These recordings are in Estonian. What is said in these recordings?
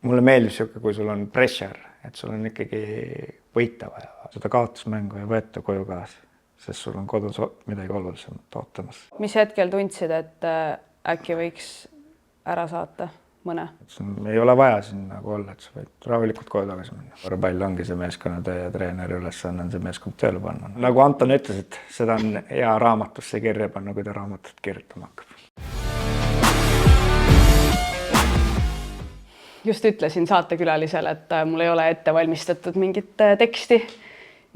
mulle meeldib siuke, kui sul on pressure, et sul on ikkagi võita vaja. Seda kaotusmängu ei võeta koju kaasa, sest sul on kodus midagi olulisemat ootamas. Mis hetkel tundsid, et äkki võiks ära saata mõne? Ei ole vaja siin nagu olla, et sa võid rahulikult koju tagasi minna. Korvpall ongi see meeskonnatöö ja treeneri ülesanne on see meeskond tööle panna. Nagu Anton ütles, et seda on hea raamatusse kirja panna, kui ta raamatut kirjutama hakkab. Just ütlesin saatekülalisele, et mul ei ole ette valmistatud mingit teksti.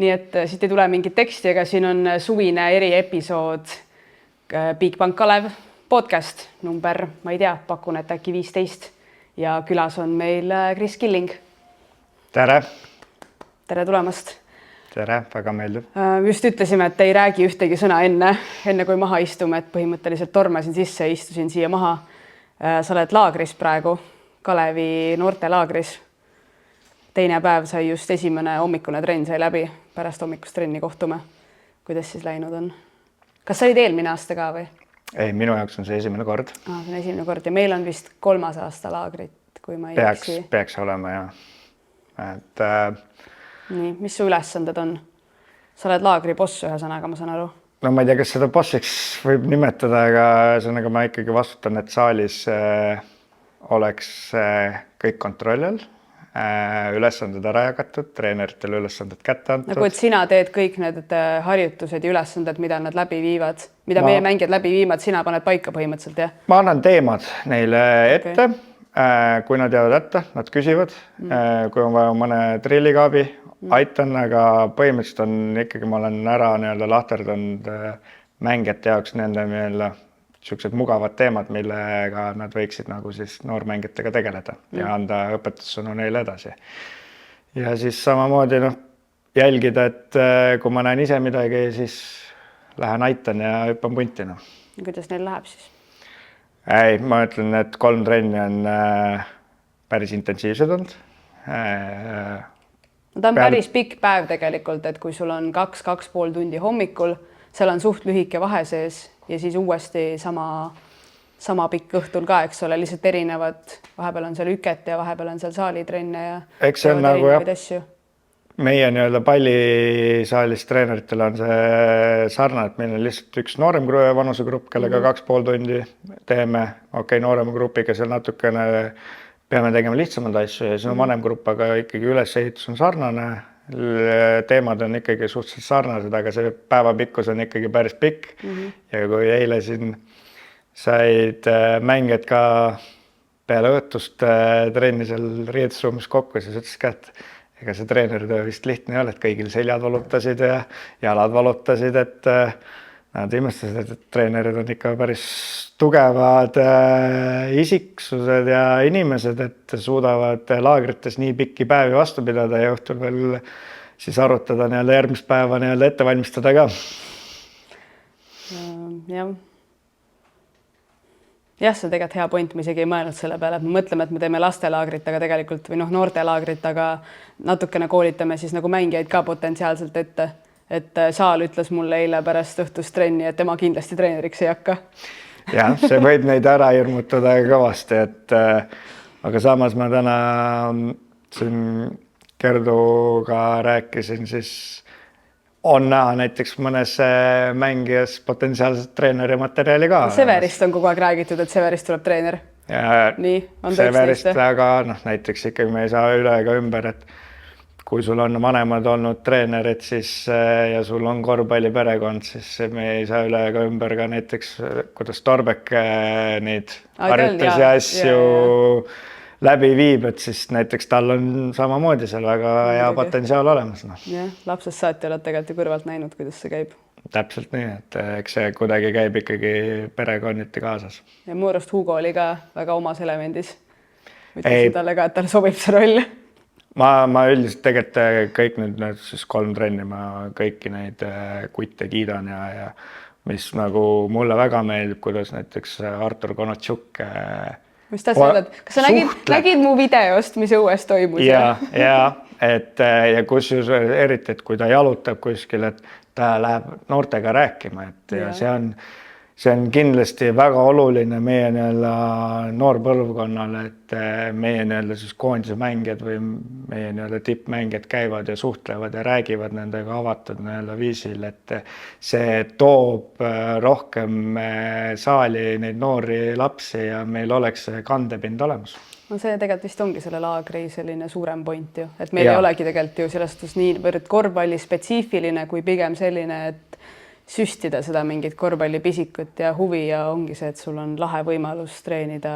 Nii et siit ei tule mingit teksti, aga siin on suvine eriepisood Bigbank Kalev podcast number, ma ei tea, pakun, et äkki 15 ja külas on meil Kris Killing. Tere! Tere tulemast! Tere, väga meeldib. Just ütlesime, et ei räägi ühtegi sõna enne kui maha istume, et põhimõtteliselt tormasin sisse ja istusin siia maha. Sa oled laagris praegu, Kalevi noortelaagris. Teine päev sai just esimene hommikune trenn sai läbi, pärast hommikust trenni kohtume. Kuidas siis läinud on? Kas sa olid eelmine aasta ka või? Ei, minu jaoks on see esimene kord. See on esimene kord ja meil on vist 3. aasta laagrit, kui ma ei eksi. Peaks olema, jah. Nii, mis su ülesanded on? Sa oled laagri boss ühesõnaga, ma saan aru. No ma ei tea, kas seda bossiks võib nimetada, aga ühesõnaga ma ikkagi vastutan, et saalis oleks kõik kontrolli all. Ülesanded ära jagatud, treeneritele ülesanded kätte antud. Nagu, et sina teed kõik need harjutused ja ülesanded, mida nad läbi viivad, mida meie mängijad läbi viivad, sina paned paika põhimõtteliselt, jah? Ma annan teemad neile ette, kui nad jäävad ette, nad küsivad, kui on vaja mõne trillikaabi, aitan, aga põhimõtteliselt on ikkagi, ma olen ära lahterdanud mängijate jaoks nende sellised mugavad teemad, millega nad võiksid nagu siis noormängijatega tegeleda ja anda õpetussõnu neile edasi. Ja siis samamoodi jälgida, et kui ma näen ise midagi, siis lähen aitan ja hüppan punti. Kuidas neil läheb siis? Ei, ma ütlen, et 3 trenni on päris intensiivsed olnud. Ta on päris pikk päev tegelikult, et kui sul on 2,5 tundi hommikul, seal on suht lühike vahe sees ja siis uuesti sama pikk õhtul ka, eks ole, lihtsalt erinevad, vahepeal on seal üket ja vahepeal on seal saalitrenne ja eks see on nagu meie pallisaalis treeneritel on see sarnane, et meil on lihtsalt üks noorem vanusegrupp, kellega 2,5 tundi teeme, noorema grupiga seal natukene peame tegema lihtsamad asju ja see on vanem grupp, aga ikkagi ülesehitus on sarnane. Teemad on ikkagi suhteliselt sarnased, aga see päevapikkus on ikkagi päris pikk. Ja kui eile siin said mängijad ka peale õhtust trenni seal riietusruumis kokku, siis ütles ka, et ega see treeneritöö vist lihtne ei ole, et kõigil seljad valutasid ja jalad valutasid, et nad imestasid, et treenerid on ikka päris tugevad isiksused ja inimesed, et suudavad laagrites nii pikki päevi vastu pidada ja õhtul veel siis arutada järgmist päeva ette valmistada ka. Jah, see on tegelikult hea point, ma isegi ei mõelnud selle peale, et me mõtleme, et me teeme lastelaagrit, aga tegelikult või noortelaagrit, aga natukene koolitame siis nagu mängijaid ka potentsiaalselt ette. Et Saal ütles mulle eile pärast õhtust trenni, et tema kindlasti treeneriks ei hakka. Jah, see võib neid ära hirmutada kõvasti, aga samas ma täna siin Kerduga rääkisin, siis on näha näiteks mõnes mängijas potentsiaalselt treeneri materjali ka. Severist on kogu aeg räägitud, et Severist tuleb treener. Nii, on Severist, aga näiteks ikkagi me ei saa üle ega ümber, et kui sul on vanemad olnud treenerid ja sul on korvpalliperekond, siis me ei saa üle ega ümber ka näiteks, kuidas Torbek neid harjutusi ja asju läbi viib, et siis näiteks tal on samamoodi seal väga hea potentsiaal olemas. Jah, lapsest saati oled tegelikult ju kõrvalt näinud, kuidas see käib. Täpselt nii, et eks see kuidagi käib ikkagi perekonniti kaasas. Ja mu arust Hugo oli ka väga omas elemendis. Ütlesin talle ka, et tal sobib see roll. Ma üldiselt tegelikult kõik nüüd 3 trenni, ma kõiki neid kutte kiidan ja mis nagu mulle väga meeldib, kuidas näiteks Artur Konatšuk mis ta sõeled? Kas sa nägid mu videost, mis õues toimus? Ja kus eriti, et kui ta jalutab kuskil, et ta läheb noortega rääkima, et ja see on see on kindlasti väga oluline meie noorpõlvkonnale, et meie siis koondise mängijad või meie tippmängijad käivad ja suhtlevad ja räägivad nendega avatud viisil, et see toob rohkem saali neid noori lapsi ja meil oleks see kandepind olemas. No see tegelikult vist ongi selle laagri selline suurem point ju, et meil ei olegi tegelikult ju selles suhtes niivõrd korvpalli spetsiifiline kui pigem selline, et süstida seda mingit korvpallipisikut ja huvi ja ongi see, et sul on lahe võimalus treenida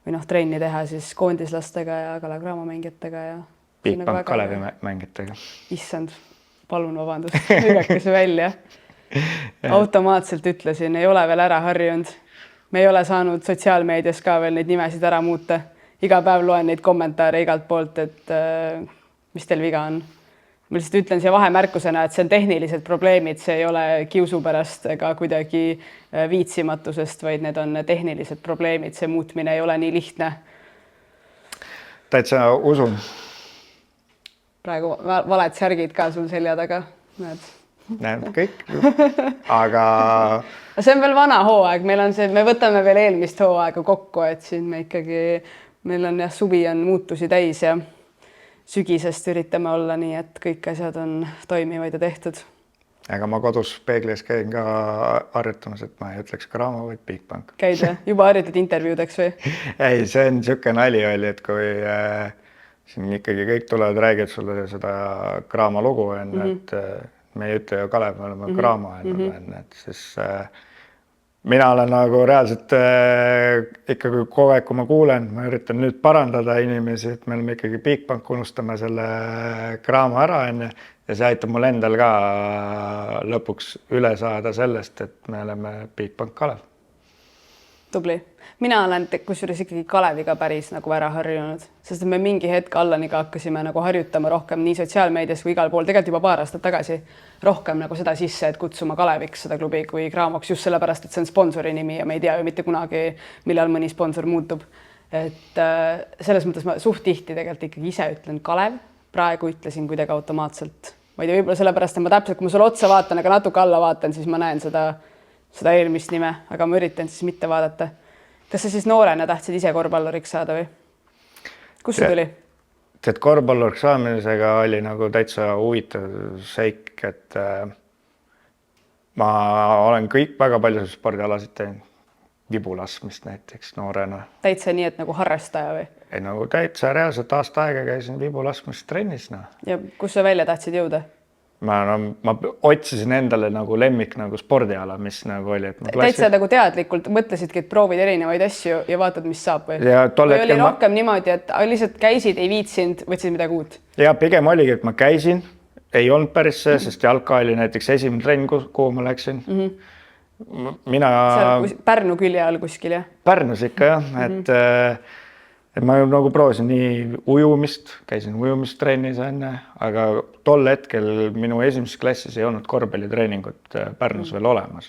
või trenni teha siis koondislastega ja Kalev Cramo mängijatega ja Bigbank Kalevi mängijatega. Issand, palun vabandust, lükake see välja. Automaatselt ütlesin, ei ole veel ära harjunud. Me ei ole saanud sotsiaalmeedias ka veel neid nimesid ära muuta. Iga päev loen neid kommentaare igalt poolt, et mis teil viga on. Ma lihtsalt ütlen siia vahemärkusena, et see on tehnilised probleemid, see ei ole kiusu pärast ega kuidagi viitsimatusest, vaid need on tehnilised probleemid. See muutmine ei ole nii lihtne. Täitsa usun. Praegu valed särgid ka sul selja taga. Näeb kõik, aga... See on veel vana hooaeg, meil on see, me võtame veel eelmist hooaega kokku, et siin me ikkagi, meil on suvi on muutusi täis ja sügisest üritame olla nii, et kõik asjad on toimivad ja tehtud. Aga ma kodus peeglis käin ka harjutamas, et ma ei ütleks Cramo, vaid Bigbank. Käid või? Juba harjutad intervjuudeks või? Ei, see on niisugune nali oli, et kui siin ikkagi kõik tulevad, räägid sulle seda Cramo lugu, et me ei ütle ju Kalev, me oleme Cramo, et siis mina olen nagu reaalselt ikkagi kogu aeg, kui ma kuulen, ma üritan nüüd parandada inimesi, et me oleme ikkagi Bigbank, unustame selle Cramo ära ja see aitab mul endal ka lõpuks üle saada sellest, et me oleme Bigbank Kalev. Tubli. Mina olen kusjuures ikkagi Kaleviga päris nagu ära harjunud, sest me mingi hetk Allaniga hakkasime nagu harjutama rohkem nii sotsiaalmeedias kui igal pool, tegelikult juba paar aastat tagasi rohkem nagu seda sisse, et kutsuma Kaleviks seda klubi kui Cramoks just sellepärast, et see on sponsori nimi ja me ei tea ju mitte kunagi, millal mõni sponsor muutub. Et selles mõttes ma suht tihti tegelikult ikkagi ise ütlen Kalev, praegu ütlesin kuidagi automaatselt. Ma ei tea, võib-olla sellepärast, et ma täpselt, kui ma sulle otsa vaatan, aga natuke alla vaatan, siis ma näen seda eelmist nime, aga ma üritan siis mitte vaadata. Kas sa siis noorena tahtsid ise korvpalluriks saada või? Kus see tuli? Et korvpalluriks saamisega oli nagu täitsa huvitav seik, et ma olen kõik väga palju spordialasid teinud. Vibulaskmist näiteks noorena. Täitsa nii, et nagu harrastaja või? Ei, nagu täitsa reaalselt aasta aega käisin vibulaskmist trennis. Ja kus sa välja tahtsid jõuda? Ma otsisin endale nagu lemmik nagu spordiala, mis nagu oli. Täitsa nagu teadlikult mõtlesidki, et proovid erinevaid asju ja vaatad, mis saab või? Või oli rohkem niimoodi, et lihtsalt käisid, ei viitsinud, võtsid midagi uut? Ja pigem oligi, et ma käisin, ei olnud päris see, sest jalka oli näiteks esimene trenn, kuhu ma läksin. Mina... Pärnu külje all kuskil, jah? Pärnus ikka, jah. Et ma nagu proovisin nii ujumist, käisin ujumistrennis enne, aga tol hetkel minu esimeses klassis ei olnud korvpallitreeningut Pärnus veel olemas.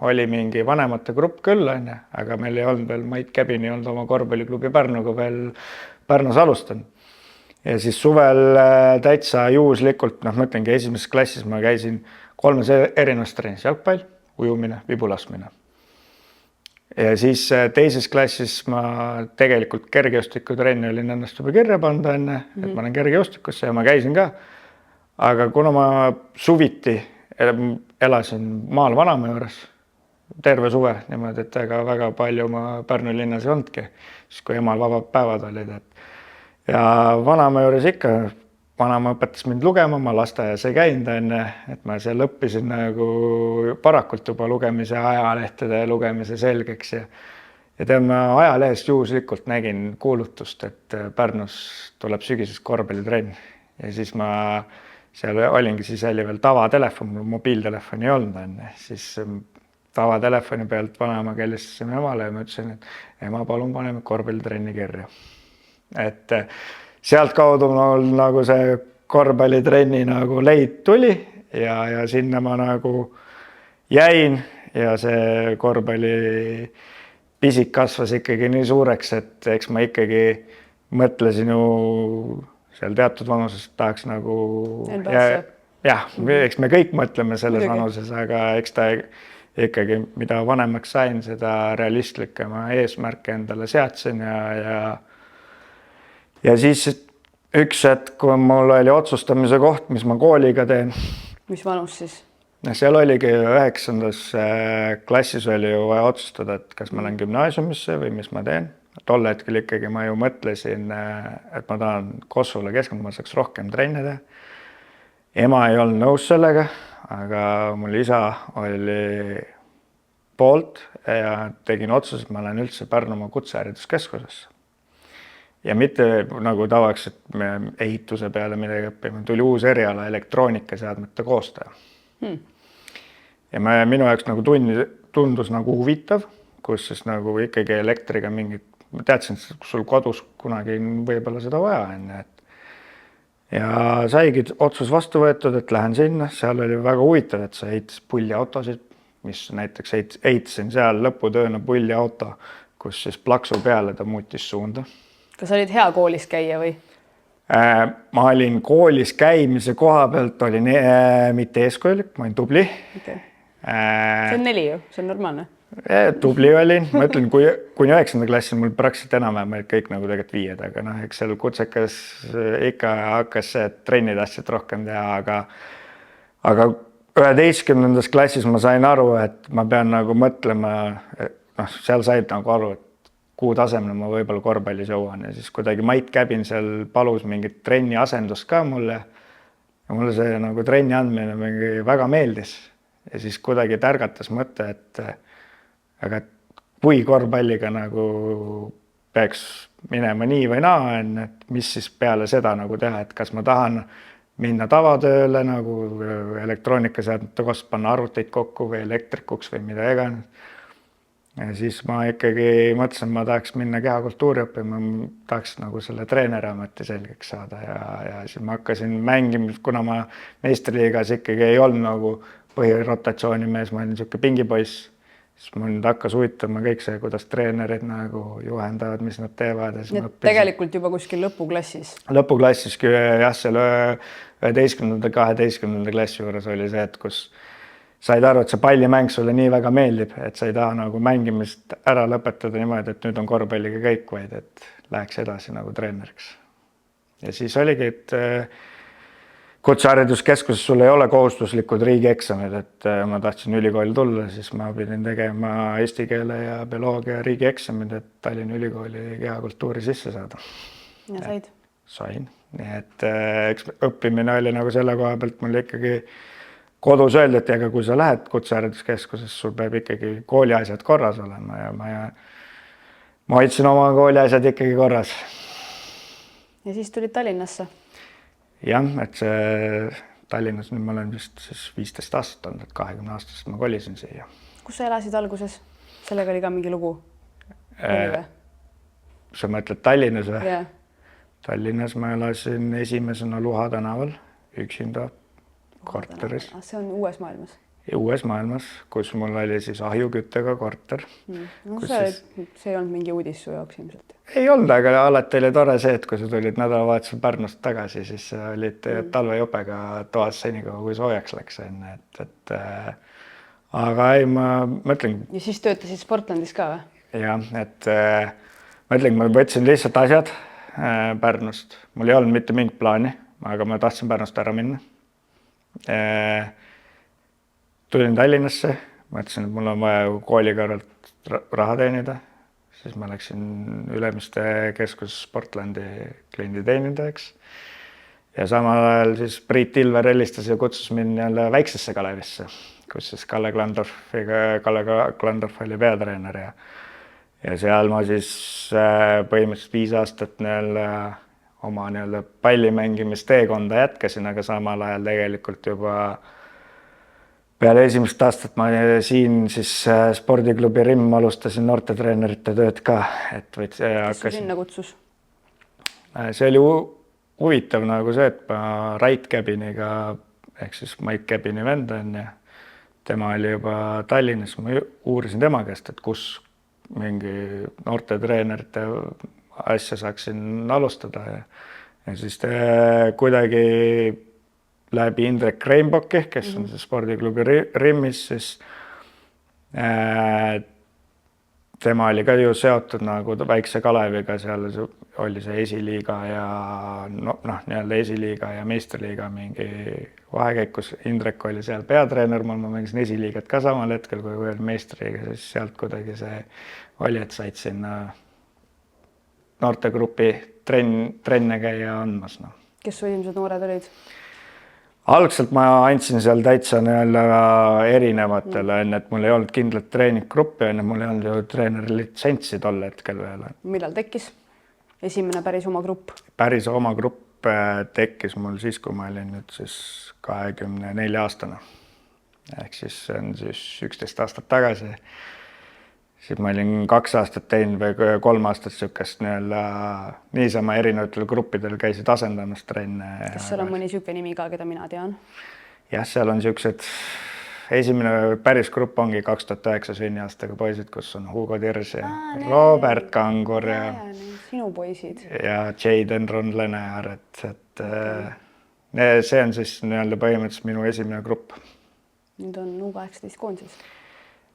Oli mingi vanemate grupp küll, aga meil ei olnud veel Mait Käbin ei olnud oma korvpalliklubi Pärnuga veel Pärnus alustanud. Ja siis suvel täitsa juhuslikult, ma ütlengi, esimeses klassis ma käisin 3 erinevas trennis, jalgpall, ujumine, vibulaskmine. Ja siis teises klassis ma tegelikult kergejõustikutrenni olin ennast juba kirja pannud enne, et ma olen kergejõustikusse ja ma käisin ka. Aga kuna ma suviti elasin maal vanaema juures terve suve niimoodi, et väga palju ma Pärnu linnas ei olnudki, siis kui emal vabad päevad olid. Ja vanaema juures ikka, vanaema õpetas mind lugema, ma lasteaias ei käinud enne, et ma seal õppisin nagu parakult juba lugemise ajalehtede lugemise selgeks. Ja teeme ajalehest juhuslikult nägin kuulutust, et Pärnus tuleb sügises korvpallitrenn. Ja siis ma seal olingi, siis oli veel tavatelefon, mobiiltelefoni ei olnud enne. Siis tavatelefoni pealt vanaema kelistasime emale ja ma ütlesin, et ema, palun paneme korvpallitrenni kirja. Et sealt kaudu nagu see korvpallitrenni nagu leid tuli ja sinna ma nagu jäin ja see korvpalli pisik kasvas ikkagi nii suureks, et eks ma ikkagi mõtlesin ju seal teatud vanuses tahaks nagu... Jah, eks me kõik mõtleme selles vanuses, aga eks ta ikkagi, mida vanemaks sain, seda realistlikema eesmärke endale seadsin ja siis üks hetk, kui mul oli otsustamise koht, mis ma kooliga teen. Mis vanus siis? Seal oligi 9. klassis oli ju vaja otsustada, et kas ma lähen gümnaasiumisse või mis ma teen. Tol hetkel ikkagi ma ju mõtlesin, et ma tahan Kossule keskenduma, ma saaks rohkem trenne teha. Ema ei olnud nõus sellega, aga mul isa oli poolt ja tegin otsuse, et ma lähen üldse Pärnumaa kutsehariduskeskusesse. Ja mitte nagu tavaks, et me ehituse peale midagi õppime, tuli uus eriala elektroonikaseadmete koostaja. Ja minu jaoks nagu tundus nagu huvitav, kus siis nagu ikkagi elektriga mingid, ma teadsin, et sul kodus kunagi võib-olla seda vaja on. Ja saigi otsus vastu võetud, et lähen sinna, seal oli väga huvitav, et sa ehitas pulliautosid, mis näiteks ehitasin seal lõputööna pulliauto, kus siis plaksu peale ta muutis suunda. Kas olid hea koolis käia või? Ma olin koolis käimise koha pealt, olin mitte eeskujulik, ma olin tubli. Okay. See on 4 ju, see on normaalne. Tubli olin, ma ütlen, kui kuni 9. klassil mul praktiliselt enam kõik nagu tegelikult 5, aga eks seal kutsekas ikka hakkas see, et trenni tahtsid rohkem teha, aga 11. klassis ma sain aru, et ma pean nagu mõtlema, seal said nagu aru, et kuhu tasemel ma võib-olla korvpallis jõuan ja siis kuidagi Mait Käbin seal palus mingit trenni asendust ka mulle ja mulle see nagu trenni andmine väga meeldis ja siis kuidagi tärgatas mõte, et aga kui korvpalliga nagu peaks minema nii või naa, et mis siis peale seda nagu teha, et kas ma tahan minna tavatööle nagu elektroonikaseadmete kost, panna arvuteid kokku või elektrikuks või mida iganes. Ja siis ma ikkagi mõtlesin, ma tahaks minna kehakultuuri õppima, ma tahaks nagu selle treenerameti selgeks saada ja siis ma hakkasin mängima, kuna ma meistriliigas ikkagi ei olnud nagu põhirotatsiooni mees, ma olin niisugune pingipoiss, siis mul nüüd hakkas huvitama kõik see, kuidas treenerid nagu juhendavad, mis nad teevad. Ja tegelikult juba kuskil lõpuklassis? Lõpuklassiski jah, selle 11. 12. klassi juures oli see, et kus said aru, et see pallimäng sulle nii väga meeldib, et sa ei taha nagu mängimist ära lõpetada niimoodi, et nüüd on korvpalliga kõik, vaid et läheks edasi nagu treeneriks. Ja siis oligi, et kutsehariduskeskuses sul ei ole kohustuslikud riigieksamid, et ma tahtsin ülikooli tulla, siis ma pidin tegema eesti keele ja bioloogia riigieksamid, et Tallinna Ülikooli kehakultuuri sisse saada. Ja said? Sain. Nii et eks õppimine oli nagu selle koha pealt mul ikkagi kodus öeldi, et ega kui sa lähed kutsehariduskeskuses, sul peab ikkagi kooliasjad korras olema ja ma hoidsin oma kooliasjad ikkagi korras. Ja siis tulid Tallinnasse? Jah, et see Tallinnas nüüd ma olen vist 15 aastat olnud, et 20 aastast ma kolisin siia. Kus sa elasid alguses? Sellega oli ka mingi lugu? Sa mõtled Tallinnas või? Yeah. Tallinnas ma elasin esimesena Luha tänaval, üksinda korteris. See on uues maailmas? Uues maailmas, kus mul oli siis ahjuküttega korter. No see ei olnud mingi uudis su jaoks ilmselt? Ei olnud, aga alati oli tore see, et kui sa tulid nädalavahetusel Pärnust tagasi, siis olid talvejopega toas senikaua, kui soojaks läks enne. Aga ei, ma mõtlen... Ja siis töötasid Sportlandis ka või? Jah, et mõtlen, ma võtsin lihtsalt asjad Pärnust. Mul ei olnud mitte mingit plaani, aga ma tahtsin Pärnust ära minna. Tulin Tallinnasse, mõtlesin, et mul on vaja kooli kõrvalt raha teenida, siis ma läksin Ülemiste keskus Sportlandi kliendi teenindajaks ja samal ajal siis Priit Ilver helistas ja kutsus mind jälle väiksesse Kalevisse, kus siis Kalle Klandorf oli peatreener ja seal ma siis põhimõtteliselt 5 aastat oma pallimängimisteekonda jätkasin, aga samal ajal tegelikult juba peale esimest aastat ma siin siis spordiklubi Rimm alustasin noortetreenerite tööd ka. Kes su sinna kutsus? See oli huvitav nagu see, et ma Rait Käbiniga, ehk siis Mait Käbini vend on ja tema oli juba Tallinnas, ma uurisin tema käest, et kus mingi noortetreenerite asja saaksin alustada ja siis kuidagi läbi Indrek Reinbocki, kes on see spordiklubi Rimmis, siis Tema oli ka ju seotud nagu väikse Kaleviga, seal oli see esiliiga ja nii-öelda esiliiga ja meistriliiga mingi vahekäik, kus Indrek oli seal peatreener, ma mängisin esiliigat ka samal hetkel, kui oli meistriliiga, siis sealt kuidagi see oli, et said sinna noortegrupi trenne käia andmas. No. Kes su esimesed noored olid? Algselt ma andsin seal täitsa erinevatele, et mul ei olnud kindlat treeninggruppi, mul ei olnud ju treeneri litsentsi tol hetkel veel. Millal tekkis esimene päris oma grupp? Päris oma grupp tekkis mul siis, kui ma olin nüüd siis 24-aastane. Ehk siis see on siis 11 aastat tagasi. Siis ma olin 2 aastat teinud või 3 aastat sükest niisama erinevatel gruppidel käisid asendamas trenne. Kas seal on mõni süke nimi ka, keda mina tean? Jah, seal on siuksed, esimene päris grupp ongi 2009 sünniaastaga poisid, kus on Hugo Tirs ja Robert Kangur ja sinu poisid. Ja Jaden Ron-Lenear, et see on siis põhimõtteliselt minu esimene grupp. Nüüd on U18 koondises.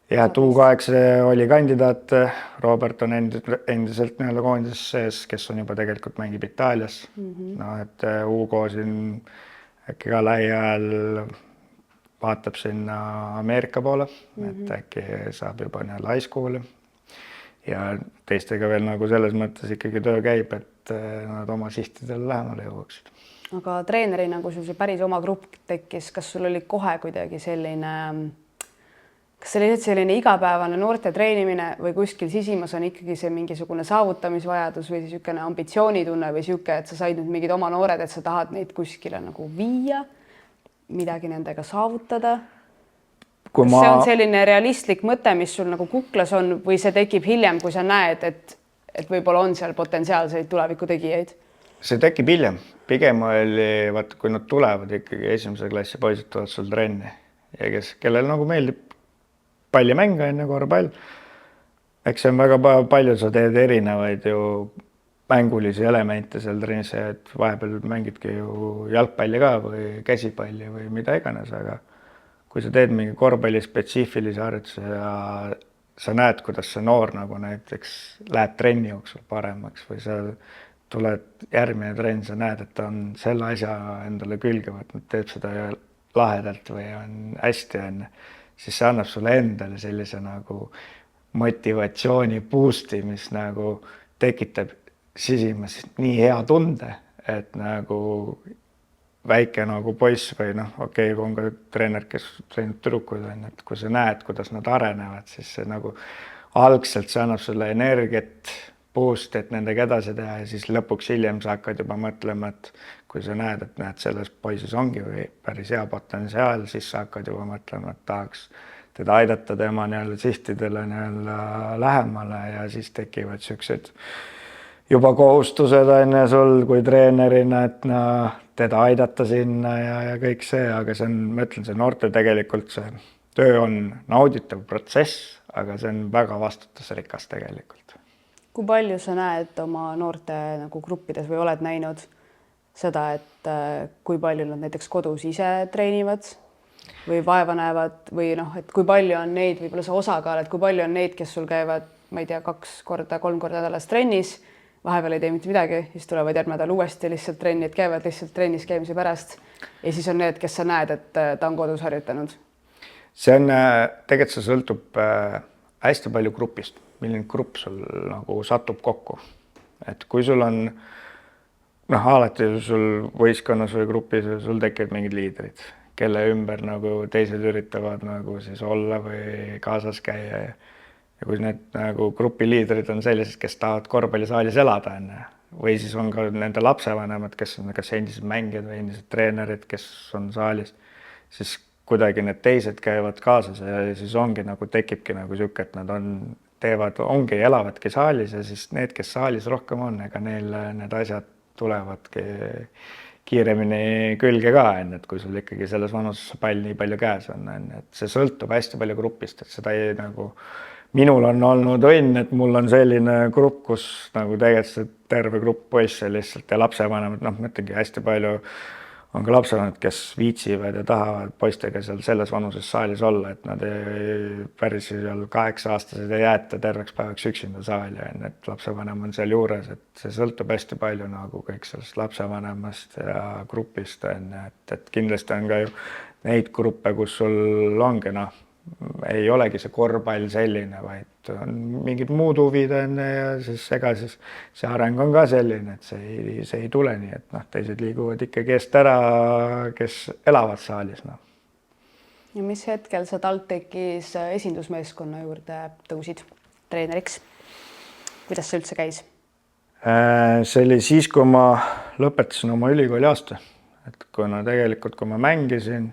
Ja U8 oli kandidaat, Robert on endiselt koondises sees, kes on juba tegelikult mängib Itaalias. Et Hugo siin äkki ka lähiajal vaatab sinna Ameerika poole, et äkki saab juba high school'i. Ja teistega veel selles mõttes ikkagi töö käib, et nad oma sihtidele lähemale jõuaksid. Aga treenerina, kui sul see päris oma grupp tekkis, kas sul oli kohe kuidagi selline... Kas see oli selline igapäevane noorte treenimine või kuskil sisimas on ikkagi see mingisugune saavutamisvajadus või niisugune ambitsioonitunne või niisugune, et sa said nüüd mingid oma noored, et sa tahad neid kuskile viia, midagi nendega saavutada? Kas see on selline realistlik mõte, mis sul kuklas on või see tekib hiljem, kui sa näed, et võib-olla on seal potentsiaalseid tulevikutegijaid? See tekib hiljem. Pigem oli, vaata, kui nad tulevad ikkagi esimese klassi poisid tulevad sul trenni ja kellel meeldib pallimäng on korvpall. Eks see on väga palju, sa teed erinevaid ju mängulisi elemente seal trennis, et vahepeal mängidki ju jalgpalli ka või käsipalli või mida iganes, aga kui sa teed mingi korvpalli spetsiifilise harjutuse ja sa näed, kuidas see noor näiteks läheb trenni jooksul paremaks või sa tuled järgmine trenn, sa näed, et ta on selle asja endale külge võtnud, teeb seda lahedalt või on hästi enne, siis see annab sulle endale sellise motivatsiooni boost'i, mis tekitab sisimas nii hea tunde, et väike poiss või okei, kui on ka treener, kes treenib tüdrukuid, et kui sa näed, kuidas nad arenevad, siis see algselt see annab sulle energiat, boost, et nendega edasi teha ja siis lõpuks hiljem sa hakkad juba mõtlema, et kui sa näed, et selles poisis ongi või päris hea potentsiaal, siis sa hakkad juba mõtlema, et tahaks teda aidata tema sihtidele lähemale ja siis tekivad siuksed juba kohustused enne sul kui treenerina, et teda aidata sinna ja kõik see, aga see on, ma ütlen, see noorte tegelikult see töö on nauditav protsess, aga see on väga vastutusrikas tegelikult. Kui palju sa näed oma noorte gruppides või oled näinud seda, et kui palju nad näiteks kodus ise treenivad või vaeva näevad või et kui palju on neid, võib-olla see osakaal, et kui palju on neid, kes sul käivad, ma ei tea, 2 korda, 3 korda nädalas trennis, vahepeal ei tee mitte midagi, siis tulevad järgmine nädal uuesti lihtsalt trenni, et käivad lihtsalt trennis käimise pärast ja siis on need, kes sa näed, et ta on kodus harjutanud. See on, tegelikult see sõltub hästi palju grupist, milline grupp sul satub kokku. Et kui sul on, alati sul võistkonnas või grupis sul tekivad mingid liidrid, kelle ümber teised üritavad siis olla või kaasas käia. Ja kui need grupi liidrid on sellised, kes tahavad korvpallisaalis elada enne, või siis on ka nende lapsevanemad, kes on kas endised mängijad või endised treenerid, kes on saalis, siis kuidagi need teised käivad kaasas ja siis ongi tekibki siuke, et nad elavadki saalis ja siis need, kes saalis rohkem on, ega neil need asjad tulevadki kiiremini külge ka, et kui sul ikkagi selles vanuses pall nii palju käes on, et see sõltub hästi palju grupist, et seda ei minul on olnud õnn, et mul on selline grupp, kus tegelikult see terve grupp poisse lihtsalt ja lapsevanemad, ma ütlengi hästi palju on ka lapsevanemad, kes viitsivad ja tahavad poistega seal selles vanuses saalis olla, et nad päris seal 8-aastased ei jäeta terveks päevaks üksinda saali, et lapsevanem on seal juures, et see sõltub hästi palju nagu kõik sellest lapsevanemast ja grupist, et kindlasti on ka ju neid gruppe, kus sul ongi ei olegi see korvpall selline, vaid on mingid muud huvid ja siis see areng on ka selline, et see ei tule nii, et teised liiguvad ikkagi eest ära, kes elavad saalis. Ja mis hetkel sa TalTechis esindusmeeskonna juurde tõusid treeneriks? Kuidas see üldse käis? See oli siis, kui ma lõpetasin oma ülikooli aasta, et kuna tegelikult, kui ma mängisin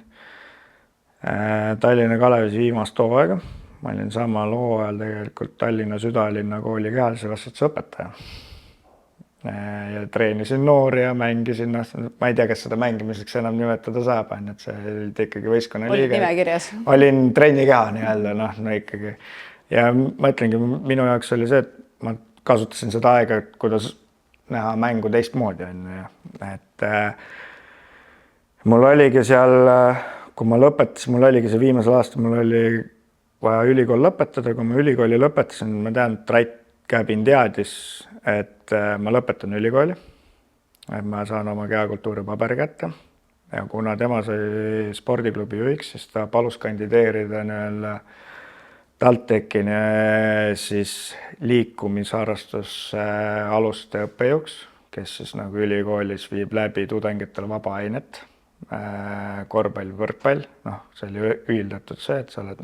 Tallinna Kalevis viimast hooaega. Ma olin samal hooajal tegelikult Tallinna Südalinna kooli kehalise kasvatuse õpetaja. Ja treenisin noori ja mängisin, ma ei tea, kas seda mängimiseks enam nimetada saab, et see oli ikkagi võistkonna liige. Olid nimekirjas? Olin trennikeha nii-öelda, ikkagi. Ja ma ütlengi, minu jaoks oli see, et ma kasutasin seda aega, kuidas näha mängu teistmoodi. Et mul oligi seal... Kui ma lõpetasin, mul oligi see viimasel aastal, mul oli vaja ülikool lõpetada. Kui ma ülikooli lõpetasin, ma tean, et Rait Käbin teadis, et ma lõpetan ülikooli. Et ma saan oma kehakultuuri paberi kätte. Ja kuna tema sai spordiklubi juhiks, siis ta palus kandideerida TalTechi siis liikumisharrastus aluste õppejõuks, kes siis nagu ülikoolis viib läbi tudengitele vaba ainet. Korvpall, võrkpall, see oli ühildatud see, et sa oled,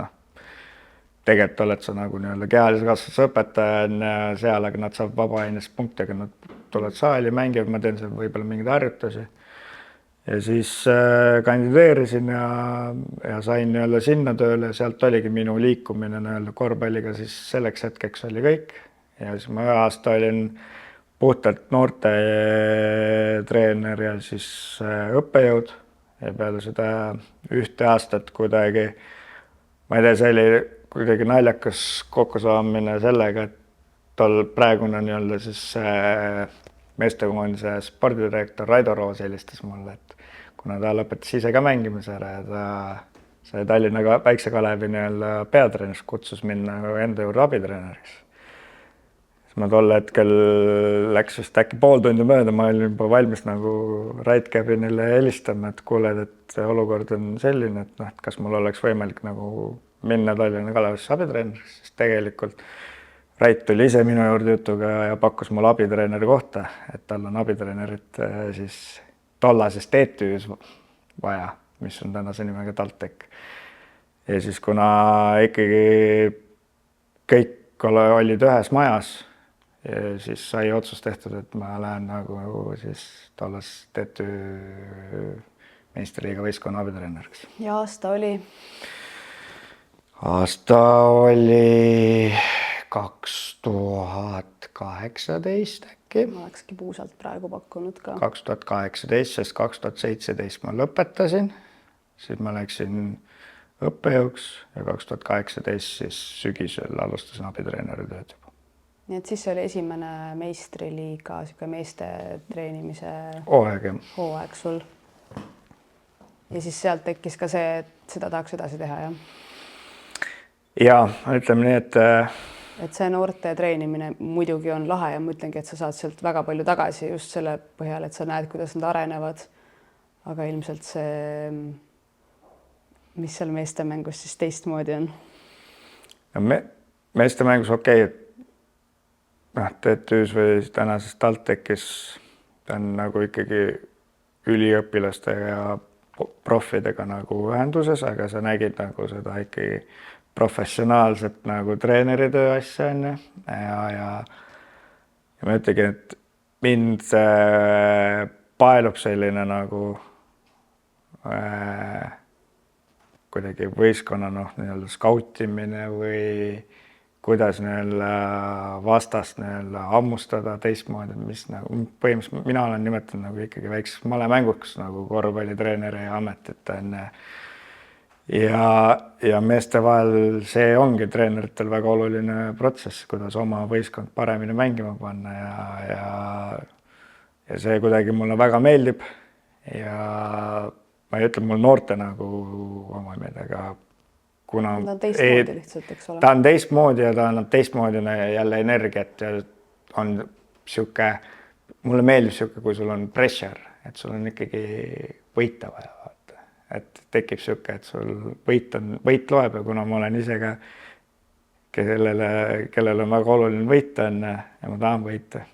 tegelikult oled sa nagu kehalise kasvatuse õpetaja seal, aga nad saab vaba ainest punkti, aga nad tulevad saali, mängivad, ma teen seal võib-olla mingeid harjutusi. Ja siis kandideerisin ja sain sinna tööle ja sealt oligi minu liikumine korvpalliga, siis selleks hetkeks oli kõik. Ja siis ma aasta olin puhtalt noorte treener ja siis õppejõud. Ja peale seda ühte aastat kuidagi, ma ei tea, see oli kuidagi naljakas kokkusaamine sellega, et tol praegune siis meestekoondise spordidirektor Raido Roos helistas mulle, et kuna ta lõpetas ise ka mängimise ära ja ta sai Tallinna Väikse Kalevi peatreeneriks, kutsus minna enda juurde abitreeneriks. Ma tol hetkel läks vist äkki pool tundi mööda, ma olin juba valmis nagu Rait Käbinile helistama, et kuule, et olukord on selline, et kas mul oleks võimalik nagu minna Tallinna Kalevisse abitreeneriks, sest tegelikult Rait tuli ise minu juurde jutuga ja pakkus mulle abitreeneri kohta, et tal on abitreenerit siis tollases TTÜs vaja, mis on tänase nimega TalTech. Ja siis kuna ikkagi kõik olid ühes majas, ja siis sai otsus tehtud, et ma lähen nagu siis tolles TTÜ meistriliiga võistkonna abitreeneriks. Ja aasta oli? Aasta oli 2018 äkki. Ma olekski puusalt praegu pakkunud ka. 2018, sest 2017 ma lõpetasin, siis ma läksin õppejõuks ja 2018 siis sügisel alustasin abitreeneri tööd. Nii et siis oli esimene meistriliiga meeste treenimise hooaeg sul. Ja siis sealt tekkis ka see, et seda tahaks edasi teha, jah? Ja, ütleme nii, et see noorte treenimine muidugi on lahe ja ma ütlengi, et sa saad sealt väga palju tagasi just selle põhjal, et sa näed, kuidas nad arenevad. Aga ilmselt see, mis seal meeste mängus siis teistmoodi on? Meeste mängus okei, TTÜs või tänases TalTechis ta on nagu ikkagi üliõpilastega ja profidega nagu ühenduses, aga sa nägid nagu seda ikkagi professionaalset nagu treeneritöö asja enne ja ma ütlegi, et mind paelub selline nagu kuidagi võistkonna skautimine või kuidas vastast ammustada teistmoodi, mis põhimõtteliselt mina olen nimetanud nagu ikkagi väikseks malemänguks nagu korvpallitreeneri ametit ja meeste vahel see ongi treeneritel väga oluline protsess, kuidas oma võistkond paremini mängima panna ja see kuidagi mulle väga meeldib ja ma ei ütle, mul noorte nagu oma midagi, kuna ta on teistmoodi lihtsalt, eks ole. Ta on teistmoodi ja ta annab teistmoodi jälle energiat ja on sihuke, mulle meeldib sihuke, kui sul on pressure, et sul on ikkagi võita vaja, vaata. Et tekib sihuke, et sul võit loeb ja kuna ma olen ise ka, kellel on väga oluline võita enne ja ma tahan võita,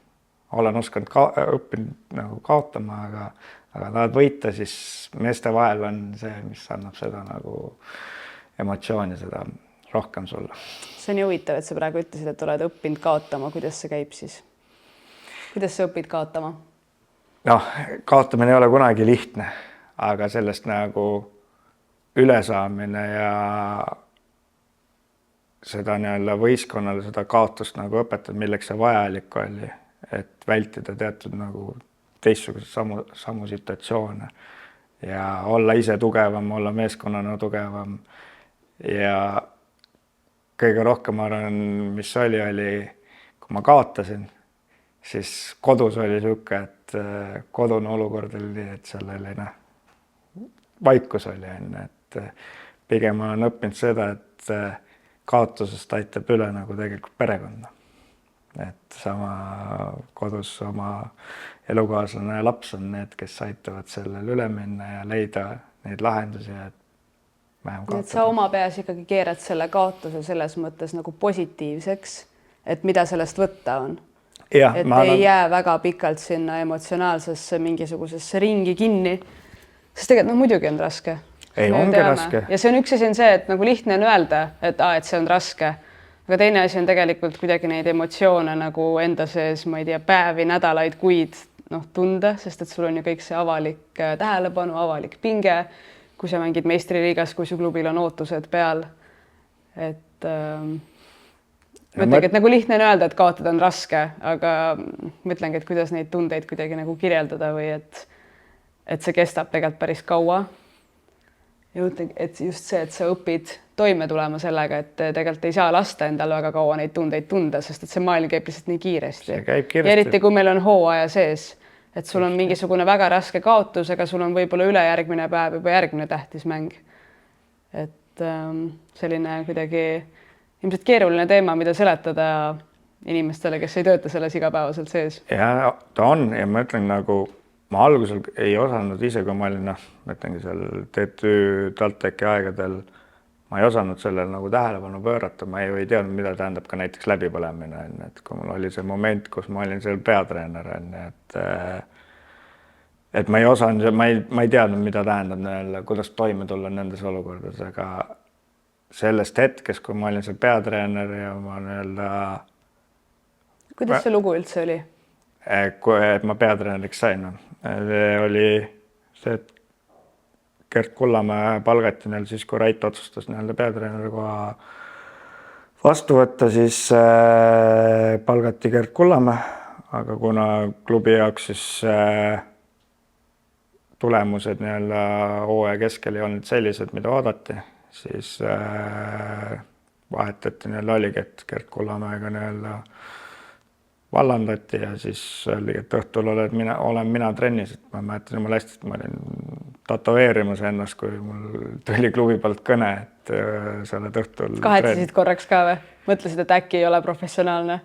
olen õppinud nagu kaotama, aga tahad võita, siis meeste vahel on see, mis annab seda nagu emotsiooni, seda rohkem sulle. See on ju huvitav, et sa praegu ütlesid, et oled õppinud kaotama. Kuidas see käib siis? Kuidas sa õpid kaotama? Noh, kaotamine ei ole kunagi lihtne, aga sellest nagu ülesaamine ja seda nii-öelda võistkonnale seda kaotust nagu õpetada, milleks see vajalik oli, et vältida teatud nagu teistsugused samu situatsioone ja olla ise tugevam, olla meeskonnana tugevam ja kõige rohkem ma arvan, mis oli, kui ma kaotasin, siis kodus oli sihuke, et kodune olukord oli nii, et seal oli vaikus oli enne, et pigem olen õppinud seda, et kaotusest aitab üle nagu tegelikult perekonna. Et sama kodus oma elukaaslane ja laps on need, kes aitavad sellel üle minna ja leida neid lahendusi, et vähem kaotada. Et sa oma peas ikkagi keerad selle kaotuse selles mõttes nagu positiivseks, et mida sellest võtta on. Ja, et ei jää väga pikalt sinna emotsionaalsesse mingisugusesse ringi kinni, sest tegelikult muidugi on raske. Ei, ongi raske. Ja see on üks asi on see, et nagu lihtne on öelda, et see on raske. Aga teine asi on tegelikult kuidagi neid emotsioone nagu enda sees, ma ei tea, päevi, nädalaid, kuid tunda, sest et sul on ju kõik see avalik tähelepanu, avalik pinge, kui sa mängid meistriliigas, kui su klubil on ootused peal. Et mõtlengi, et nagu lihtne on öelda, et kaotada on raske, aga mõtlengi, et kuidas neid tundeid kuidagi nagu kirjeldada või et see kestab tegelikult päris kaua. Ja mõtlengi, et just see, et sa õpid toime tulema sellega, et tegelikult ei saa lasta endal väga kaua neid tundeid tunda, sest et see maailm käib lihtsalt nii kiiresti. Ja eriti, kui meil on hooaja sees, et sul on mingisugune väga raske kaotus, aga sul on võib-olla ülejärgmine päev juba järgmine tähtis mäng. Et selline kuidagi ilmselt keeruline teema, mida seletada inimestele, kes ei tööta selles igapäevaselt sees. Ja ta on ja ma ütlen nagu ma algusel ei osanud ise, kui ma olin mõtlengi seal TTÜ TalTechi aegadel, ma ei osanud sellele nagu tähelepanu pöörata, ma ei teadnud, mida tähendab ka näiteks läbipõlemine, et kui mul oli see moment, kus ma olin seal peatreener, et ma ei osanud, ma ei teadnud, mida tähendab, kuidas toime tulla nendes olukordades, aga sellest hetkest, kui ma olin seal peatreener ja ma Kuidas see lugu üldse oli? Et ma peatreeneriks sain, oli see, et Gert Kullamäe palgati siis, kui Rait otsustas peatreeneri koha vastu võtta, siis palgati Gert Kullamäe, aga kuna klubi jaoks siis tulemused hooaja keskel ei olnud sellised, mida oodati, siis vahetati oligi, et Gert Kullamäega vallandati ja siis öeldi, et õhtul olen mina trennis, et ma mäletan jumala hästi, et ma olin tatoveerimas ennast, kui mul tuli klubi poolt kõne, et sa oled õhtul kahetsesid korraks ka või? Mõtlesid, et äkki ei ole professionaalne?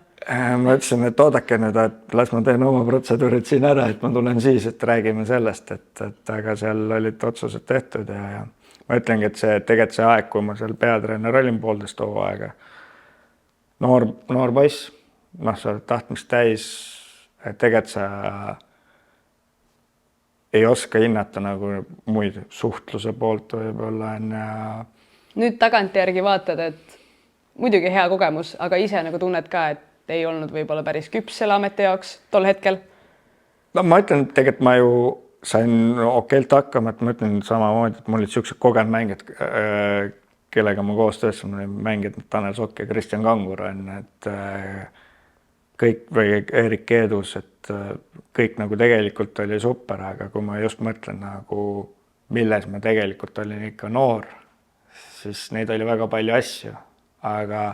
Ma ütlesin, et oodake nüüd, et las ma teen oma protseduurid siin ära, et ma tulen siis, et räägime sellest, et aga seal olid otsused tehtud ja ma ütlengi, et tegelikult see aeg, kui ma seal peatreener olin 1,5 hooaega, noor poiss, sa oled tahtmist täis, et tegelikult sa ei oska hinnata nagu muid suhtluse poolt võib-olla enne. Nüüd tagantjärgi vaatad, et muidugi hea kogemus, aga ise nagu tunned ka, et ei olnud võib-olla päris küps selle ameti jaoks tol hetkel? No ma ütlen, et tegelikult ma ju sain okeilt hakkama, et ma ütlen samamoodi, et mul olid siuksed kogenud mängijad, kellega ma koos töös mängid Tanel Sokk ja Kristjan Kangur, et kõik või Erik Keedus, et kõik nagu tegelikult oli super, aga kui ma just mõtlen nagu milles ma tegelikult olin ikka noor, siis neid oli väga palju asju, aga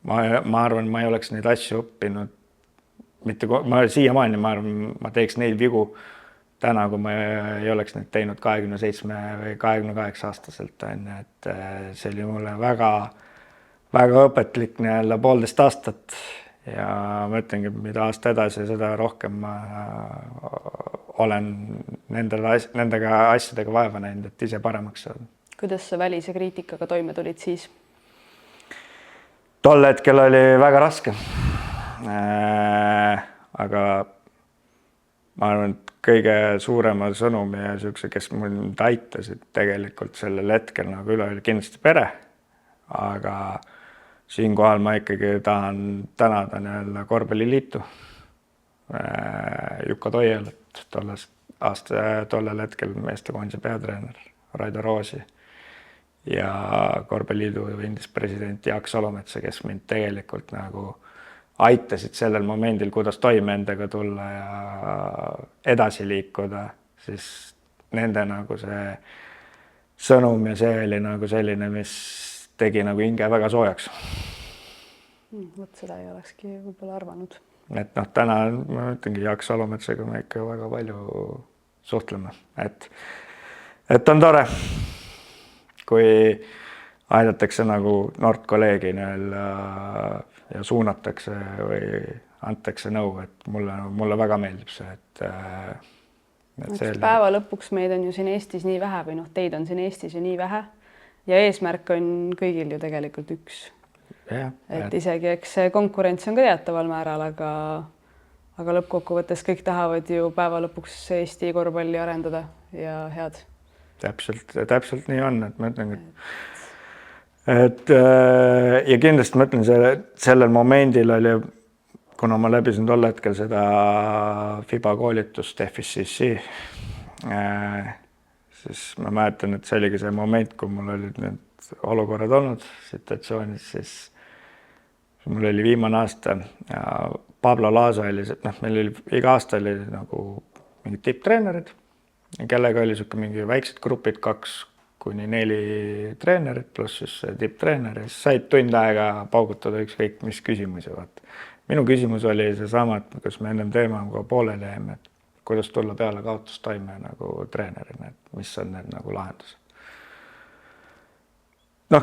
ma arvan, ma ei oleks neid asju õppinud, ma siiamaani ma arvan, ma teeks neid vigu, täna, kui ma ei oleks neid teinud 27 või 28 aastaselt, on ju, et see oli mulle väga, väga õpetlik nii-öelda 1,5 aastat ja ma ütlengi, mida aasta edasi, seda rohkem ma olen nendega asjadega vaeva näinud, et ise paremaks saada. Kuidas sa välise kriitikaga toime tulid siis? Tol hetkel oli väga raske. Aga ma arvan, et kõige suurema sõnumi ja siukse, kes mind aitasid tegelikult sellel hetkel nagu üle oli kindlasti pere. Aga siinkohal ma ikkagi tahan tänada nii-öelda korvpalliliitu, Jukka Toielat, tollel hetkel meestekoondise peatreener Raido Roosi ja korvpalliliidu endist president Jaak Solometsa, kes mind tegelikult nagu aitasid sellel momendil, kuidas toime endaga tulla ja edasi liikuda, siis nende nagu see sõnum ja see oli nagu selline, mis tegi nagu hinge väga soojaks. Võt seda ei olekski võib-olla arvanud. Et täna ma ütlengi Jaak Solometsaga me ikka väga palju suhtleme, et on tore, kui aidatakse nagu noort kolleegi ja suunatakse või antakse nõu, et mulle väga meeldib see, et päeva lõpuks meid on ju siin Eestis nii vähe või teid on siin Eestis ju nii vähe ja eesmärk on kõigil ju tegelikult üks. Et isegi eks see konkurents on ka teataval määral, aga lõppkokkuvõttes kõik tahavad ju päeva lõpuks Eesti korvpalli arendada ja head. Täpselt nii on, et ma ütlen, et ja kindlasti ma ütlen, sellel momendil oli, kuna ma läbisin tol hetkel seda FIBA koolitust FSCC, siis ma mäletan, et see oligi see moment, kui mul olid need olukorrad olnud situatsioonid, siis mul oli viimane aasta ja Pablo Laso oli, meil oli iga aasta oli nagu mingid tipptreenerid, kellega oli siuke mingi väiksed grupid, 2-4 treenerit pluss siis tipptreener ja siis said tund aega paugutada ükskõik mis küsimusi. Minu küsimus oli seesama, et kus me ennem teema pooleli jäime, et kuidas tulla peale kaotustoime nagu treenerina, et mis on need nagu lahendused.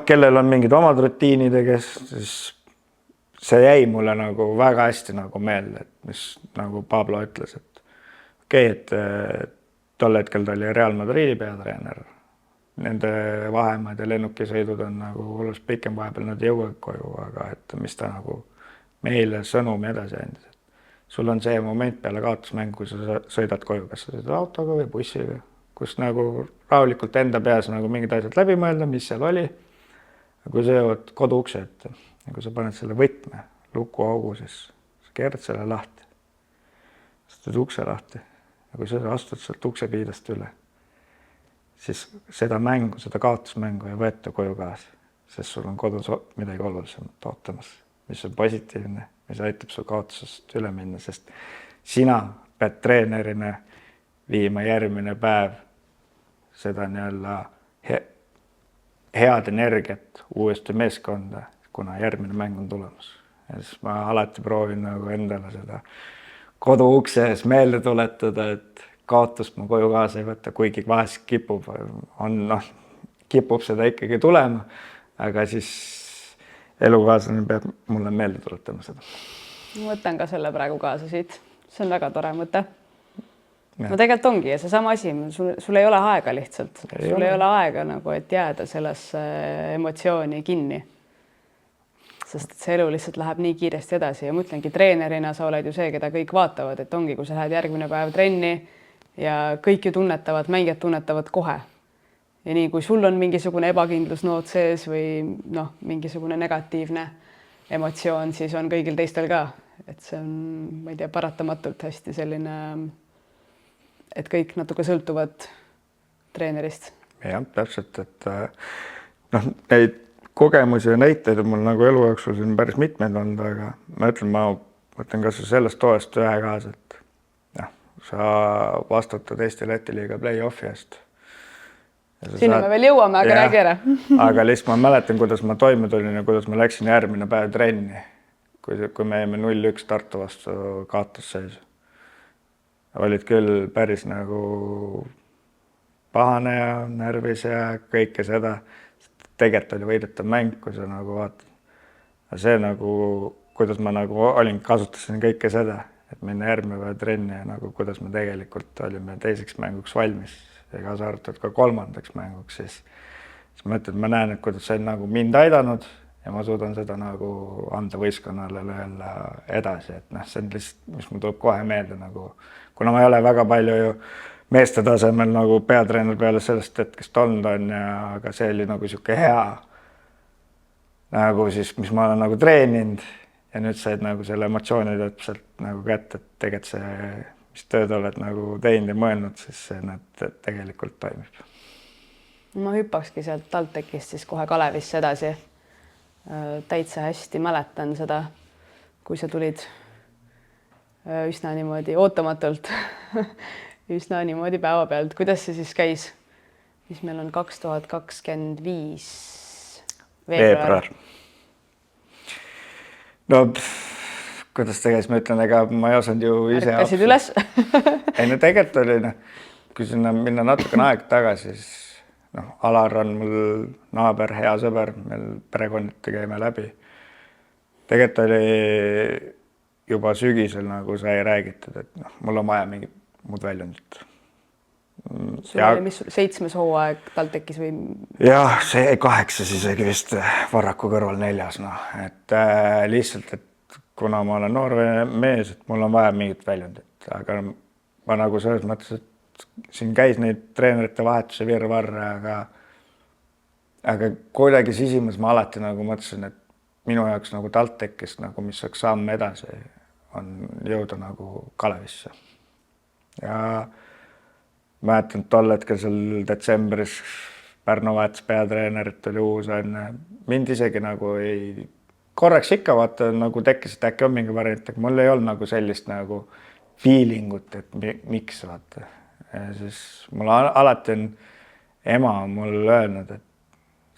Kellel on mingid omad rutiinid, kes siis see jäi mulle nagu väga hästi nagu meelde, et mis nagu Pablo ütles, et okei, et tol hetkel ta oli Real Madridi peatreener. Nende vahemaid ja lennukisõidud on nagu oluliselt pikem, vahepeal nad jõuavad koju, aga et mis ta nagu meile sõnumi edasi andis. Sul on see moment peale kaotusmängu, kui sa sõidad koju, kas sa sõidad autoga või bussiga, kus nagu rahulikult enda peas nagu mingid asjad läbi mõelda, mis seal oli. Kui sa jõuad kodu ukse ette ja kui sa paned selle võtme lukuaugu, siis sa keerad selle lahti. Sa teed ukse lahti ja kui sa astud sealt uksepiidast üle, siis seda mängu, seda kaotusmängu ei võeta koju kaasa, sest sul on kodus midagi olulisemat ootamas, mis on positiivne, mis aitab sul kaotusest üle minna, sest sina pead treenerina viima järgmine päev seda nii-öelda head energiat uuesti meeskonda, kuna järgmine mäng on tulemas. Ja siis ma alati proovin nagu endale seda kodu ukse ees meelde tuletada, et kaotust ma koju kaasa ei võtta, kuigi vahest kipub seda ikkagi tulema, aga siis elukaaslane peab mulle meelde tuletama seda. Ma võtan ka selle praegu kaasa siit. See on väga tore mõte. No tegelikult ongi ja seesama asi, sul ei ole aega lihtsalt. Sul ei ole aega nagu, et jääda sellesse emotsiooni kinni. Sest see elu lihtsalt läheb nii kiiresti edasi ja ma ütlengi, treenerina sa oled ju see, keda kõik vaatavad, et ongi, kui sa lähed järgmine päev trenni ja kõik ju tunnetavad, mängijad tunnetavad kohe. Ja nii, kui sul on mingisugune ebakindlusnoot sees või mingisugune negatiivne emotsioon, siis on kõigil teistel ka. Et see on, ma ei tea, paratamatult hästi selline, et kõik natuke sõltuvad treenerist. Jah, täpselt, et neid kogemusi ja näiteid on mul nagu elu jooksul siin päris mitmeid olnud, aga ma mõtlen kas sellest toest ühe kaasa, et sa vastutad Eesti-Läti liiga play-offi eest. Sinna me veel jõuame, aga räägi ära. Aga lihtsalt ma mäletan, kuidas ma toime tulin ja kuidas ma läksin järgmine päev trenni, kui me jäime 0-1 Tartu vastu kaotusseisu. olid küll päris nagu pahane ja närvis ja kõike seda. Tegelikult oli võidetav mäng, kui sa nagu vaatad. See nagu, kuidas ma nagu olin, kasutasin kõike seda, et minna järgmine trenni ja nagu kuidas me tegelikult olime teiseks mänguks valmis ja kaasa arvatud ka kolmandaks mänguks, siis ma ütlen, et ma näen, et kuidas see on nagu mind aidanud ja ma suudan seda nagu anda võistkonnale öelda edasi, et see on lihtsalt, mis mul tuleb kohe meelde nagu, kuna ma ei ole väga palju ju meeste tasemel nagu peatreener peale sellest hetkest olnud on ja aga see oli nagu sihuke hea nagu siis, mis ma olen nagu treeninud ja nüüd said nagu selle emotsiooni täpselt nagu kätte, et tegelikult see, mis tööd oled nagu teinud ja mõelnud, siis see näed, tegelikult toimib. Ma hüppakski sealt TalTechist siis kohe Kalevisse edasi. Täitsa hästi mäletan seda, kui sa tulid üsna niimoodi ootamatult, üsna niimoodi päeva pealt. Kuidas see siis käis? Mis meil on 2025 veebruar. No, kuidas ta käis, ma ütlen, ega ma ei osanud ju ise... Ärkasid üles? Ei, no tegelikult oli, kui sinna minna natukene aeg tagasi, siis Alar on mul naaber, hea sõber, meil perekonniti käime läbi. Tegelikult oli juba sügisel nagu sai räägitud, et mul on vaja mingit muud väljundit. Sul oli mis 7. hooaeg TalTechis või? Jah, see 8 isegi vist Varraku kõrval 4. Et lihtsalt, et kuna ma olen noor mees, et mul on vaja mingit väljundit, aga ma nagu selles mõttes, et siin käis neid treenerite vahetuse virvarr, aga kuidagi sisimas ma alati nagu mõtlesin, et minu jaoks nagu TalTechist, nagu mis saaks samm edasi, on jõuda nagu Kalevisse. Ja mäletan, tol hetkel seal detsembris Pärnu vahetus peatreenerit oli uus enne. Mind isegi nagu ei... Korraks ikka vaata nagu tekkis, et äkki on mingi variant, aga mul ei olnud nagu sellist nagu feelingut, et miks vaata. Ja siis mul alati on ema mul öelnud, et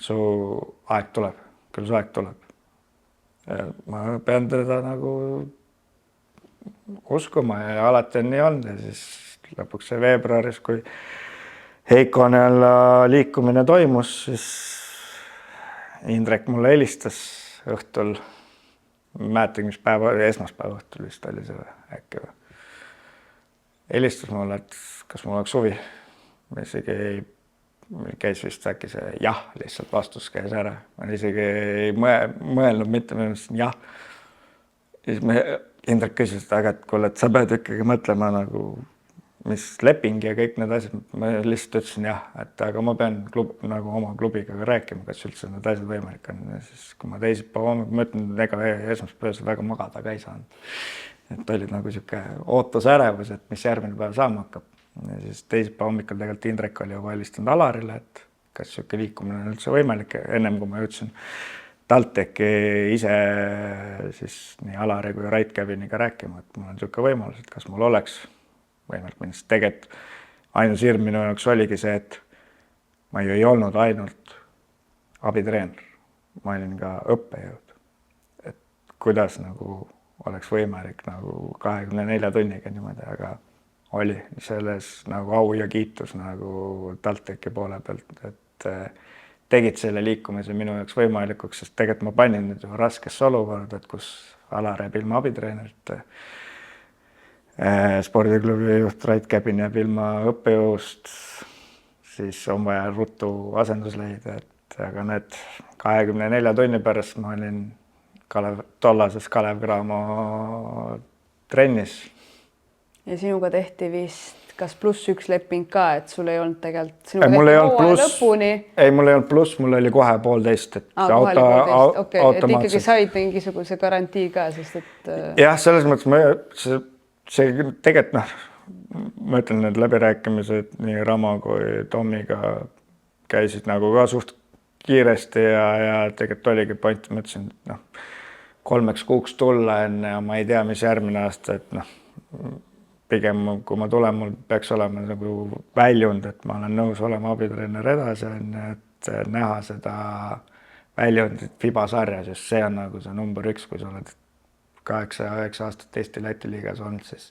su aeg tuleb, küll su aeg tuleb. Ja ma pean teda nagu uskuma ja alati on nii olnud ja siis lõpuks see veebruaris, kui Heiko liikumine toimus, siis Indrek mulle helistas õhtul. Mäletan, mis päeva, esmaspäeva õhtul vist oli see äkki. Helistas mulle, et kas mul oleks huvi. Ma isegi käis vist äkki see jah, lihtsalt vastus käis ära. Ma isegi ei mõelnud mitte, ma mõtlesin jah. Siis Indrek küsis, et kuule, et sa pead ikkagi mõtlema nagu mis leping ja kõik need asjad, ma lihtsalt ütlesin jah, et aga ma pean nagu oma klubiga rääkima, kas üldse need asjad võimalik on. Ja siis, kui ma teisipäeva hommikul mõtlen, ega esmaspäeval väga magada ka ei saanud. Et oli nagu siuke ootusärevus, et mis järgmine päev saama hakkab. Ja siis teisipäeva hommikul tegelikult Indrek oli juba helistanud Alarile, et kas siuke liikumine on üldse võimalik. Ennem kui ma jõudsin TalTechi ise siis nii Alari kui Rait Keviniga rääkima, et mul on siuke võimalus, et kas mul oleks võimalik minna. Tegelikult ainus hirm minu jaoks oligi see, et ma ju ei olnud ainult abitreener. Ma olin ka õppejõud. Et kuidas nagu oleks võimalik nagu 24 tunniga niimoodi, aga oli selles nagu au ja kiitus nagu TalTechi poole pealt, et tegid selle liikumise minu jaoks võimalikuks, sest tegelikult ma panin nüüd raskesse olukorda, et kus Alar jääb ilma abitreenerit, spordiklubi juht Rait Käbin jääb ilma õppejõust, siis on vaja ruttu asendus leida, et aga need 24 tunni pärast ma olin tollases Kalev Cramo trennis. Ja sinuga tehti vist kas +1 leping ka, et sul ei olnud tegelikult sinuga mul ei olnud hooaja lõpuni. Ei, mul ei olnud pluss, mul oli kohe 1,5, et automaatselt. Et ikkagi said mingisuguse garantii ka, sest et... Jah, selles mõttes see tegelikult, ma ütlen, need läbirääkimised nii Ramo kui Tomiga käisid nagu ka suht kiiresti ja tegelikult oligi point, ma ütlesin, et 3 kuuks tulla enne ja ma ei tea, mis järgmine aasta, et pigem kui ma tulen, mul peaks olema nagu väljund, et ma olen nõus olema abitreener edasi, et näha seda väljundit FIBA sarjas, sest see on nagu see number 1, kui sa oled 8-9 aastat Eesti Läti liigas olnud, siis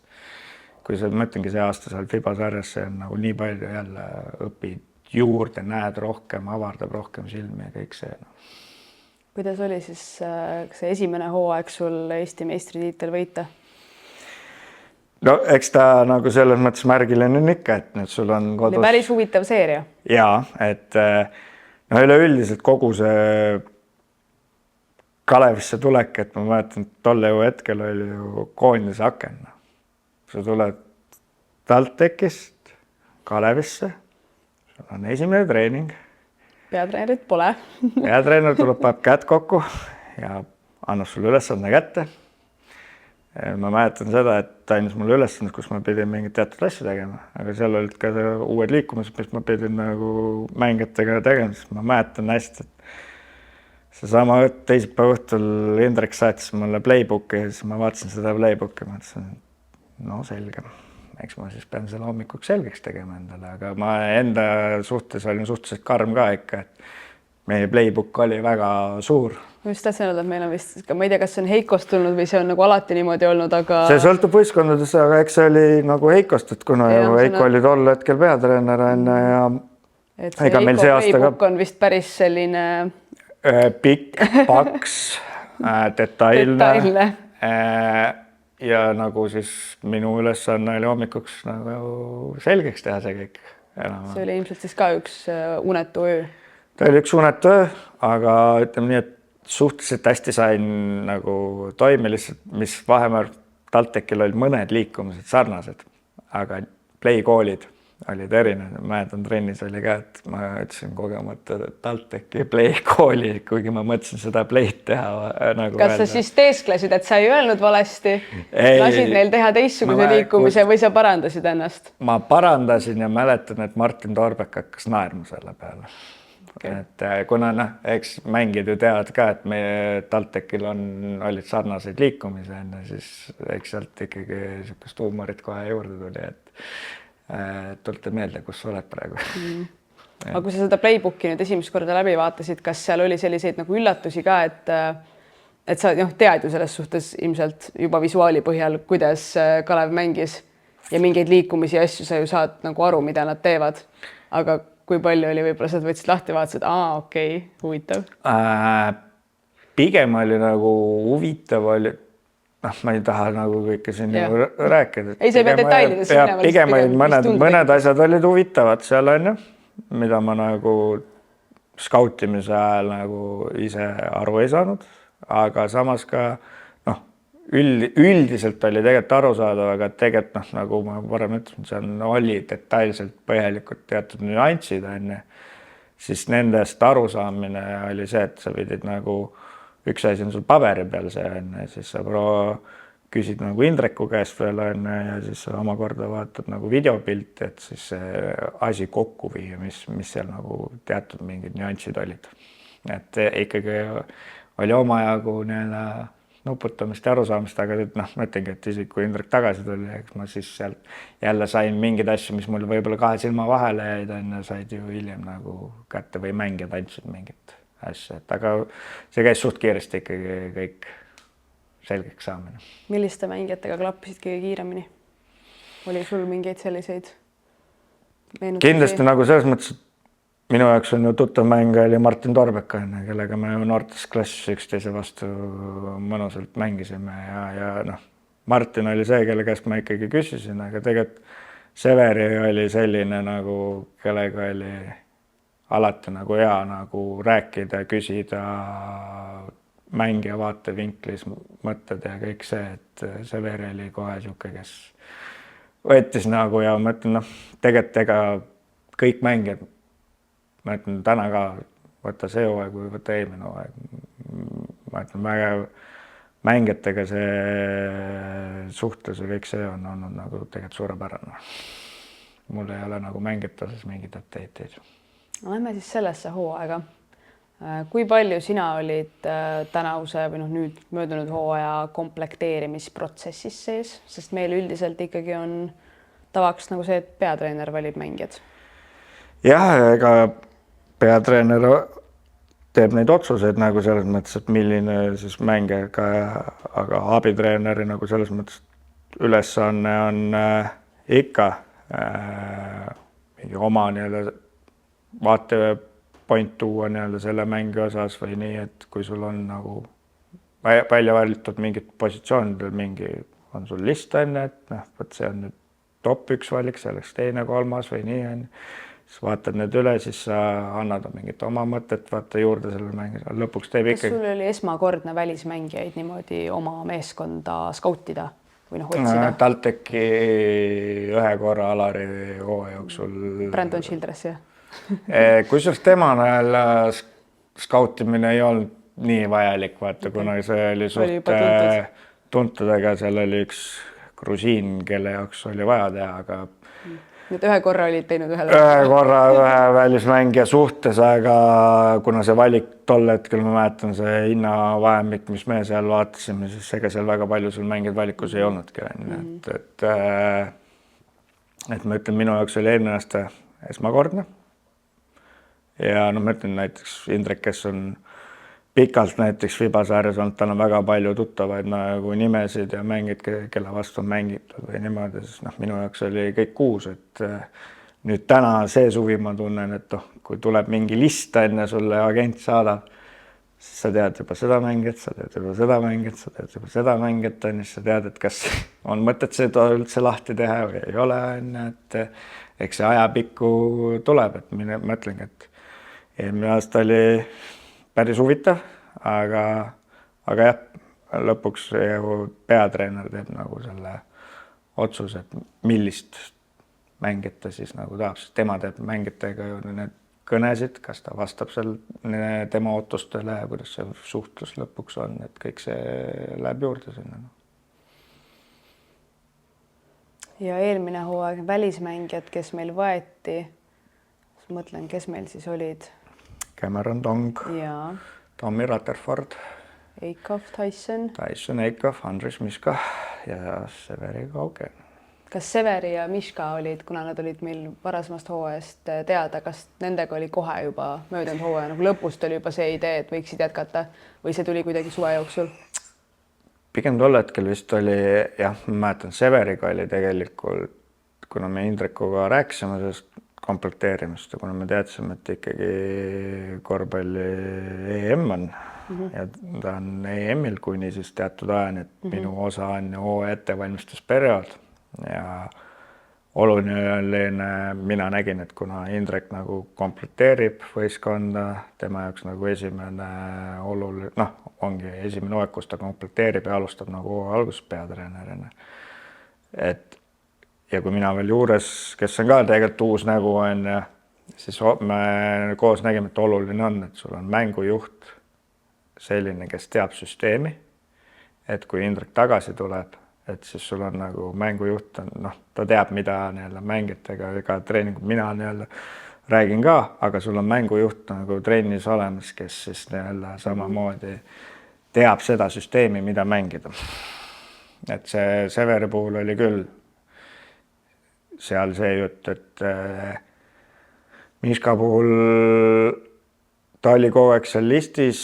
kui sa mõtlengi see aasta seal FIBA sarjas, see on nagu nii palju jälle õpid juurde, näed rohkem, avardab rohkem silmi ja kõik see. Kuidas oli siis see esimene hooaeg sul Eesti meistritiitel võita? No eks ta nagu selles mõttes märgiline on ikka, et nüüd sul on kodus... Oli päris huvitav seeria. Jaa, et no üleüldiselt kogu see Kalevisse tulek, et ma mäletan, et tolle ju hetkel oli ju koondise aken. Sa tuled TalTechist Kalevisse, sul on esimene treening. Peatreenerit pole. Peatreener tuleb, paneb käed kokku ja annab sulle ülesande kätte. Ma mäletan seda, et ta andis mulle ülesanded, kus ma pidin mingit teatud asju tegema, aga seal olid ka uued liikumised, mis ma pidin nagu mängijatega tegema, siis ma mäletan hästi, et seesama teisipäeva õhtul Indrek saatis mulle playbooki ja siis ma vaatasin seda playbooki ja mõtlesin, no selge, eks ma siis pean selle hommikuks selgeks tegema endale, aga ma enda suhtes olin suhteliselt karm ka ikka, et meie playbook oli väga suur. Ma just tahtsin öelda, et meil on vist, ma ei tea, kas see on Heikost tulnud või see on nagu alati niimoodi olnud, aga... See sõltub võistkondades, aga eks see oli nagu Heikost, et kuna Heiko oli tol hetkel peatreener ja et see Heiko playbook on vist päris selline... Pikk, paks, detailne. Ja nagu siis minu ülesanne oli hommikuks nagu selgeks teha see kõik. See oli ilmselt siis ka üks unetu öö. Ta oli üks unetu öö, aga ütleme nii, et suhteliselt hästi sain nagu toime lihtsalt, mis vahemäär TalTechil olid mõned liikumised sarnased, aga play-koolid olid erinevad. Mäletan trennis oli ka, et ma ütlesin kogemata TalTechi play-kooli, kuigi ma mõtlesin seda play'd teha. Nagu kas sa siis teesklesid, et sa ei öelnud valesti? Lasid neil teha teistsuguse liikumise või sa parandasid ennast? Ma parandasin ja mäletan, et Martin Torbek hakkas naerma selle peale. Okay. Et kuna eks mängid ju teavad ka, et meie TalTechil olid sarnaseid liikumisi enne, siis eks sealt ikkagi niisugust huumorit kohe juurde tuli, et tulte meelde, kus sa oled praegu. Aga kui sa seda playbooki nüüd esimest korda läbi vaatasid, kas seal oli selliseid nagu üllatusi ka, et sa tead ju selles suhtes ilmselt juba visuaali põhjal, kuidas Kalev mängis ja mingeid liikumisi ja asju sa ju saad nagu aru, mida nad teevad. Aga kui palju oli võib-olla sa võtsid lahti ja vaatasid, okei, huvitav? Pigem oli nagu huvitav oli, ma ei taha nagu kõike siin rääkida. Ei, see ei pea detailides minema. Pigem olid mõned asjad olid huvitavad seal on ju, mida ma nagu skautimise ajal nagu ise aru ei saanud, aga samas ka üldiselt oli tegelikult arusaadav, aga tegelikult nagu ma varem ütlesin, seal oli detailselt põhjalikult teatud nüansid enne, siis nendest arusaamine oli see, et sa pidid nagu üks asi on sul paberi peal see enne, siis sa küsid nagu Indreku käest veel enne ja siis sa omakorda vaatad nagu videopilti, et siis see asi kokku viia, mis seal nagu teatud mingid nüansid olid. Et ikkagi oli omajagu nuputamist ja arusaamist, aga mõtlengi, et isegi kui Indrek tagasi tuli, eks ma siis sealt jälle sain mingeid asju, mis mul võib-olla kahe silma vahele jäid, said ju hiljem nagu kätte või mängijad andsid mingit asja, aga see käis suht kiiresti ikkagi kõik selgeks saamine. Milliste mängijatega klappisid kõige kiiremini? Oli sul mingeid selliseid meenutusi? Kindlasti nagu selles mõttes, minu jaoks on ju tuttav mäng oli Martin Torbek, kellega me noortes klassis üksteise vastu mõnusalt mängisime ja Martin oli see, kelle käest ma ikkagi küsisin, aga tegelikult Severi oli selline nagu, kellega oli alati nagu hea nagu rääkida, küsida mängija vaatevinklis mõtted ja kõik see, et Severi oli kohe siuke, kes võttis nagu ja ma ütlen, tegelikult ega kõik mängijad ma ütlen täna ka, võtta see hooaeg või võtta eelmine hooaeg. Ma ütlen väga mängijatega see suhtlus ja kõik see on olnud nagu tegelikult suurepärane. Mul ei ole nagu mängijate osas mingid etteid. Lähme siis sellesse hooaega. Kui palju sina olid tänavuse või nüüd möödunud hooaja komplekteerimisprotsessis sees, sest meil üldiselt ikkagi on tavaks nagu see, et peatreener valib mängijad? Jah, ega peatreener teeb neid otsuseid nagu selles mõttes, et milline siis mängija, aga abitreeneri nagu selles mõttes ülesanne on ikka mingi oma nii-öelda vaatepoint tuua nii-öelda selle mängi osas või nii, et kui sul on nagu välja valitud mingid positsioonidel on sul list enne, et võt see on nüüd top 1 valik, selleks teine, kolmas või nii on. Siis vaatad need üle, siis sa annad mingit oma mõtet, vaata juurde selle mängi, lõpuks teeb ikkagi. Kas sul oli esmakordne välismängijaid niimoodi oma meeskonda skautida või otsida? TalTechi ühe korra Alari hooaja jooksul. Brandon Childress, jah? Kusjuures tema näol skautimine ei olnud nii vajalik, vaata, kuna see oli suht tuntud, aga seal oli üks grusiin, kelle jaoks oli vaja teha, aga nüüd ühe korra olid teinud ühe välismängija suhtes, aga kuna see valik tol hetkel, ma mäletan, see hinnavahemik, mis me seal vaatasime, siis ega seal väga palju sul mängid valikus ei olnudki. Et ma ütlen, minu jaoks oli eelmine aasta esmakordne. Ja ma ütlen näiteks Indrek, kes on pikalt näiteks Vibasaares olnud, tal on väga palju tuttavaid nagu nimesid ja mängid, kelle vastu on mängitud või niimoodi, siis minu jaoks oli kõik uus, et nüüd täna see suvi ma tunnen, et kui tuleb mingi list enne sulle agent saadab, siis sa tead juba seda mängijat, sa tead juba seda mängijat, sa tead juba seda mängijat, siis sa tead, et kas on mõtet seda üldse lahti teha või ei ole, et eks see ajapikku tuleb, et ma mõtlengi, et eelmine aasta oli päris huvitav, aga jah, lõpuks peatreener teeb nagu selle otsuse, et millist mängijat ta siis nagu tahab, sest tema teeb mängijatega ju need kõnesid, kas ta vastab seal tema ootustele ja kuidas see suhtlus lõpuks on, et kõik see läheb juurde sinna. Ja eelmine hooaeg välismängijad, kes meil võeti, mõtlen, kes meil siis olid? Cameron Dong, Tommy Rutherford, Tyson, Eikhoff, Andres Miška ja Severi Kaugen. Kas Severi ja Miška olid, kuna nad olid meil varasemast hooajast teada, kas nendega oli kohe juba möödunud hooaja, nagu lõpust oli juba see idee, et võiksid jätkata või see tuli kuidagi suve jooksul? Pigem tol hetkel vist oli, jah, ma mäletan, Severiga oli tegelikult, kuna me Indrekuga rääkisime sellest komplekteerimist, kuna me teadsime, et ikkagi korvpalli EM on ja ta on EM-il kuni siis teatud ajani, et minu osa on hooaja ettevalmistusperiood ja oluline mina nägin, et kuna Indrek nagu komplekteerib võistkonda, tema jaoks nagu esimene oluline, ongi esimene hooaeg, kus ta komplekteerib ja alustab nagu alguses peatreenerina. Ja kui mina veel juures, kes on ka tegelikult uus nägu on, siis me koos nägime, et oluline on, et sul on mängujuht selline, kes teab süsteemi, et kui Indrek tagasi tuleb, et siis sul on nagu mängujuht, ta teab, mida mängijatega, ega treeningud mina räägin ka, aga sul on mängujuht nagu trennis olemas, kes siis samamoodi teab seda süsteemi, mida mängida. Et see Severi puhul oli küll seal see jutt, et Miška puhul ta oli kogu aeg seal listis,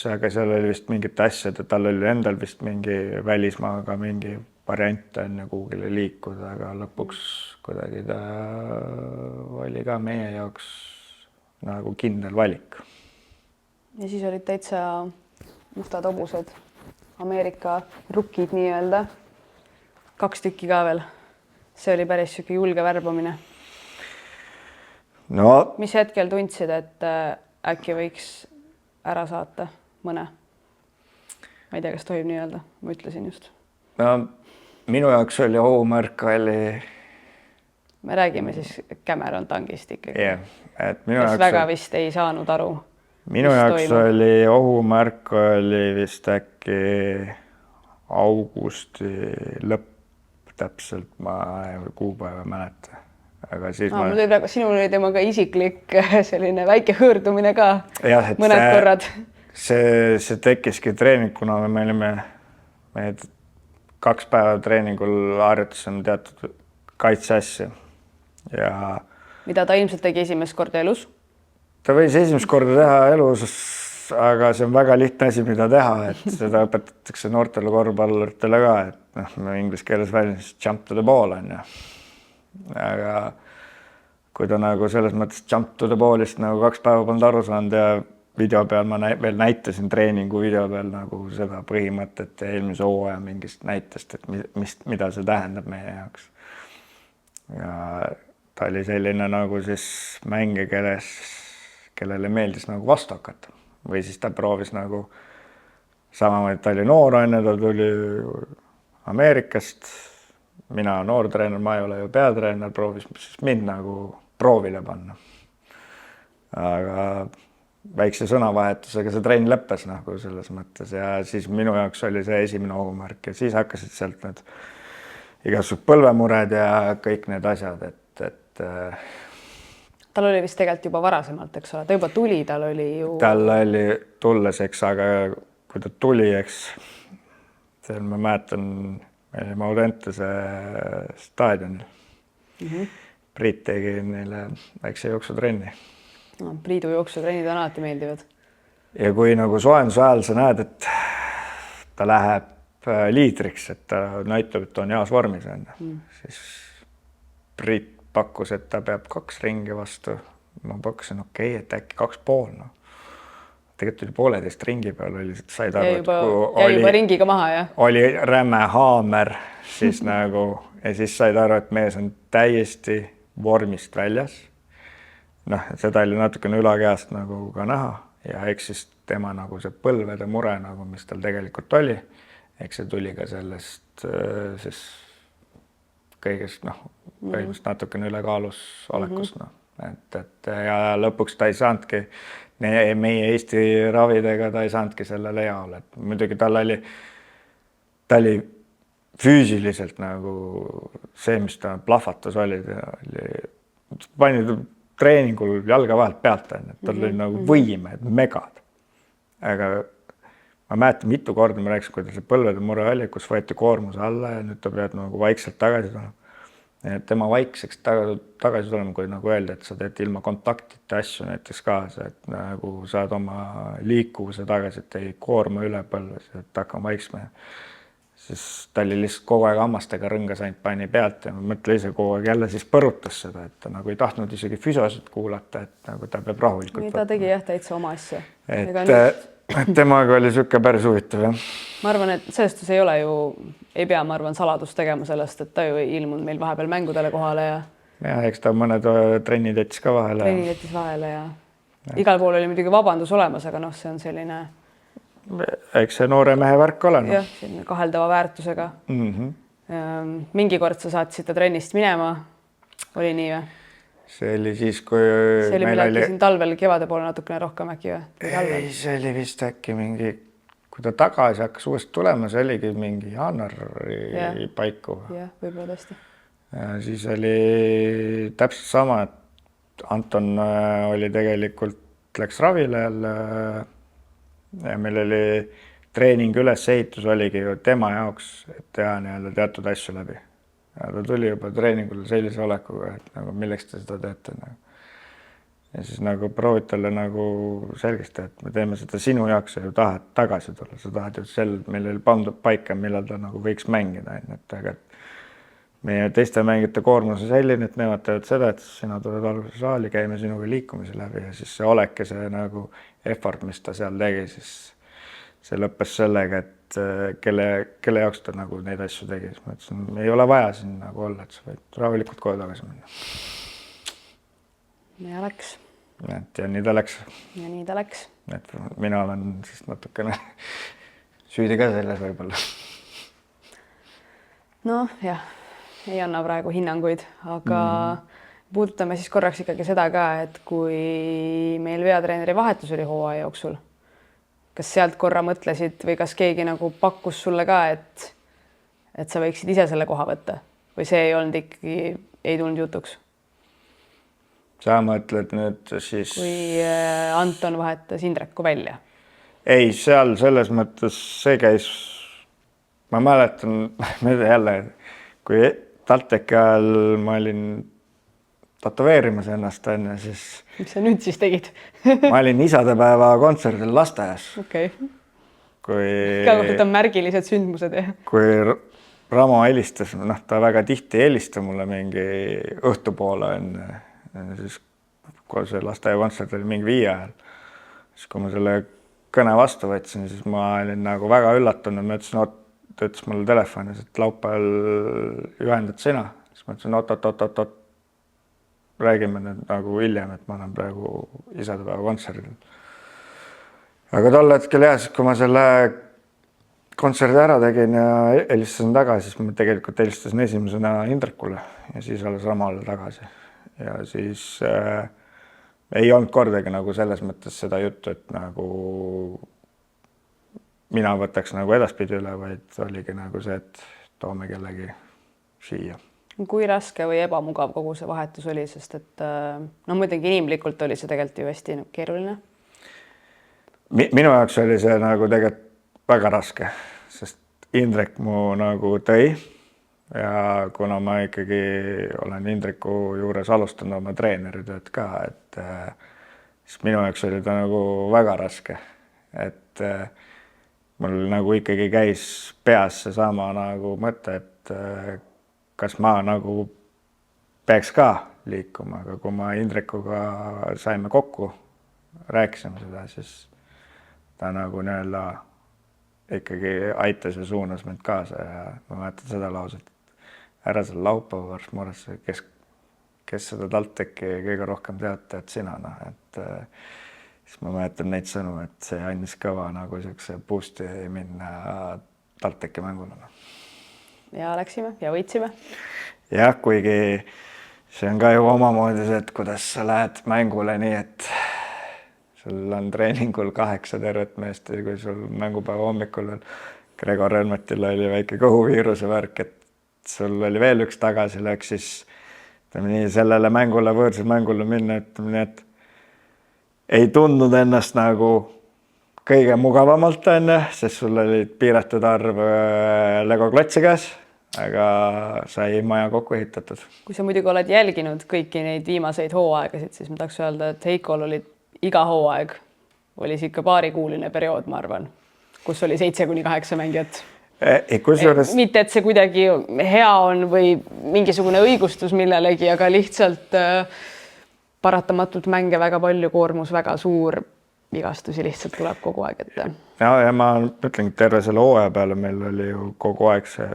aga seal oli vist mingit asjad, et tal oli endal vist mingi välismaaga mingi variant enne kuhugile liikuda, aga lõpuks kuidagi ta oli ka meie jaoks nagu kindel valik. Ja siis olid täitsa mustad hobused, Ameerika rukkid nii-öelda, 2 tükki ka veel. See oli päris siuke julge värbamine. No. Mis hetkel tundsid, et äkki võiks ära saata mõne? Ma ei tea, kas tohib nii öelda, ma ütlesin just. No, minu jaoks oli ohumärk oli... Me räägime siis Cameron Dongist ikkagi. Yeah, et minu jaoks väga vist ei saanud aru. Minu jaoks oli ohumärk oli vist äkki augusti lõpp. Täpselt ma kuupäeva mäleta. Aga siis sinul oli temaga isiklik selline väike hõõrdumine ka mõned korrad. See tekkiski treening, kuna me olime 2 päeva treeningul harjutasime teatud kaitseasja. Mida ta ilmselt tegi esimest korda elus? Ta võis esimest korda teha elus aga see on väga lihtne asi, mida teha, et seda õpetatakse noortele korvpalluritele ka, et noh, inglise keeles väljendus jump to the ball on ju. Aga kui ta nagu selles mõttes jump to the ball'ist nagu 2 päeva polnud aru saanud ja video peal ma veel näitasin treeningu video peal nagu seda põhimõtet ja eelmise hooaja mingist näitest, et mida see tähendab meie jaoks. Ja ta oli selline nagu siis mängija, kellele meeldis nagu vastu hakata. Või siis ta proovis nagu samamoodi, ta oli noor aine, ta tuli Ameerikast. Mina noortreener, ma ei ole ju peatreener, proovis siis mind nagu proovile panna. Aga väikse sõnavahetusega see trenn lõppes nagu selles mõttes ja siis minu jaoks oli see esimene ohumärk ja siis hakkasid sealt need igasugused põlvemured ja kõik need asjad, et tal oli vist tegelikult juba varasemalt, eks ole, ta juba tuli, tal oli tulles, eks, aga kui ta tuli, eks, seal ma mäletan, me olime Audentese staadionil. Priit tegi neile väikse jooksutrenni. No, Priidu jooksutrennid on alati meeldivad. Ja kui nagu soojenduse ajal sa näed, et ta läheb liidriks, et ta näitab, et ta on heas vormis, siis Priit pakkus, et ta peab 2 ringi vastu. Ma pakkusin, et äkki 2,5. No. Tegelikult oli 1,5 ringi peal, said aru, et juba ringiga maha, jah? Oli rämme haamer, siis nagu, ja siis said aru, et mees on täiesti vormist väljas. Noh, seda oli natukene ülakeast nagu ka näha ja eks siis tema nagu see põlvede mure, nagu, mis tal tegelikult oli, eks see tuli ka sellest siis kõigest, natukene ülekaalus olekust. Et ja lõpuks ta ei saanudki meie Eesti ravidega, ta ei saanudki sellele jaole. Et muidugi ta oli füüsiliselt nagu see, mis ta plahvatus oli pani treeningul jalga vahelt pealt, et tal oli nagu võimed, megad. Aga ma mäletan mitu korda, ma rääkisin, kuidas see põlvede mure oli, kus võeti koormuse alla ja nüüd ta peab nagu vaikselt tagasi tulema. Tema vaikseks tagasi tulema, kui nagu öelda, et sa teed ilma kontaktita asju näiteks kaasa, et nagu saad oma liikuvuse tagasi, et ei koorma üle põlves, et hakkama vaiksma. Siis ta oli lihtsalt kogu aeg hammastega rõngas ainult pani pealt ja ma mõtle ise kogu aeg jälle siis põrutas seda, et ta nagu ei tahtnud isegi füsiosid kuulata, et nagu ta peab rahulikult. Nii ta tegi jah täitsa oma asja. Et temaga oli siuke päris huvitav, jah. Ma arvan, et sellest ei ole ju, ei pea, ma arvan, saladust tegema sellest, et ta ju ei ilmunud meil vahepeal mängudele kohale ja... Ja eks ta mõned trennid jättis ka vahele. Trennid jättis vahele ja igal pool oli muidugi vabandus olemas, aga noh, see on selline... Eks see noore mehe värk ole. Jah, selline kaheldava väärtusega. Mingi kord sa saatsid ta trennist minema, oli nii või? See oli siis, kui see oli meil siin talvel kevade poole natukene rohkem äkki või? Ei, see oli vist äkki mingi, kui ta tagasi hakkas uuesti tulema, see oligi mingi jaanuari paiku. Jah, võib-olla tõesti. Ja siis oli täpselt sama, et Anton oli tegelikult, läks ravile jälle ja meil oli treening ülesehitus oligi ju tema jaoks, et teha teatud asju läbi. Ja ta tuli juba treeningule sellise olekuga, et nagu milleks te seda teete. Ja siis nagu proovid talle nagu selgesti, et me teeme seda sinu jaoks ja ju tahad tagasi tulla. Sa tahad ju meil oli pandud paika, millal ta nagu võiks mängida. Aga meie teiste mängijate koormus on selline, et nemad teevad seda, et sina tuled alguse saali, käime sinuga liikumise läbi ja siis see olek ja see nagu effort, mis ta seal tegi, siis see lõppes sellega, et kelle jaoks ta nagu neid asju tegi. Ma ütlesin, ei ole vaja siin nagu olla, et sa võid rahulikult kohe tagasi minna. Ja läks. Ja nii ta läks. Ja nii ta läks. Et mina olen siis natukene süüdi ka selles võib-olla. Noh, jah, ei anna praegu hinnanguid, aga puudutame siis korraks ikkagi seda ka, et kui meil veatreeneri vahetus oli hooaja jooksul, kas sealt korra mõtlesid või kas keegi nagu pakkus sulle ka, et sa võiksid ise selle koha võtta või see ei olnud ikkagi, ei tulnud jutuks? Sa mõtled nüüd siis... Kui Anton vahetas Indreku välja? Ei, seal selles mõttes see käis, ma mäletan jälle, kui TalTechi ajal ma olin tätoveerimas ennast enne, siis mis sa nüüd siis tegid? ma olin isadepäeva kontserdil lasteaias. Okei. Kui Ka kohta on märgilised sündmused, jah? Kui Ramo helistas, ta väga tihti helistas mulle mingi õhtupoole enne, siis kui see lasteaia kontsert oli mingi 5 ajal, siis kui ma selle kõne vastu võtsin, siis ma olin nagu väga üllatunud, ma ütlesin, ta ütles mulle telefonis, et laupäeval juhendad sina, siis ma ütlesin, oot, räägime nüüd nagu hiljem, et ma olen praegu isadepäeva kontserdil. Aga tol hetkel jah, siis kui ma selle kontserdi ära tegin ja helistasin tagasi, siis ma tegelikult helistasin esimesena Indrekule ja siis alles Ramole tagasi. Ja siis ei olnud kordagi nagu selles mõttes seda juttu, et nagu mina võtaks nagu edaspidi üle, vaid oligi nagu see, et toome kellegi siia. Kui raske või ebamugav kogu see vahetus oli, sest et muidugi inimlikult oli see tegelikult ju hästi keeruline. Minu jaoks oli see nagu tegelikult väga raske, sest Indrek mu nagu tõi ja kuna ma ikkagi olen Indreku juures alustanud oma treeneritööd ka, et siis minu jaoks oli ta nagu väga raske, et mul nagu ikkagi käis peas seesama nagu mõte, et kas ma nagu peaks ka liikuma, aga kui ma Indrekuga saime kokku, rääkisime seda, siis ta nagu nii-öelda ikkagi aitas ja suunas mind kaasa ja ma mäletan seda lauset, et ära selle laupäeva pärast muretse, kes seda TalTechi kõige rohkem tead sina, et siis ma mäletan neid sõnu, et see andis kõva nagu siukse boost'i minna TalTechi mängule. Ja läksime ja võitsime. Jah, kuigi see on ka ju omamoodi see, et kuidas sa lähed mängule nii, et sul on treeningul 8 tervet meest ja kui sul mängupäeva hommikul on Gregor Helmetil oli väike kõhuviiruse värk, et sul oli veel üks tagasilöök, siis nii sellele mängule, võõrsel mängule minna, ütleme nii, et ei tundnud ennast nagu kõige mugavamalt enne, sest sul olid piiratud arv Lego klotsi käes, aga sai maja kokku ehitatud. Kui sa muidugi oled jälginud kõiki neid viimaseid hooaegasid, siis ma tahaks öelda, et Heikol oli iga hooaeg oli ikka paarikuuline periood, ma arvan, kus oli 7-8 mängijat. Mitte, et see kuidagi hea on või mingisugune õigustus millelegi, aga lihtsalt paratamatult mänge väga palju, koormus väga suur, vigastusi lihtsalt tuleb kogu aeg ette. Ja ma ütlen, terve selle hooaja peale meil oli ju kogu aeg see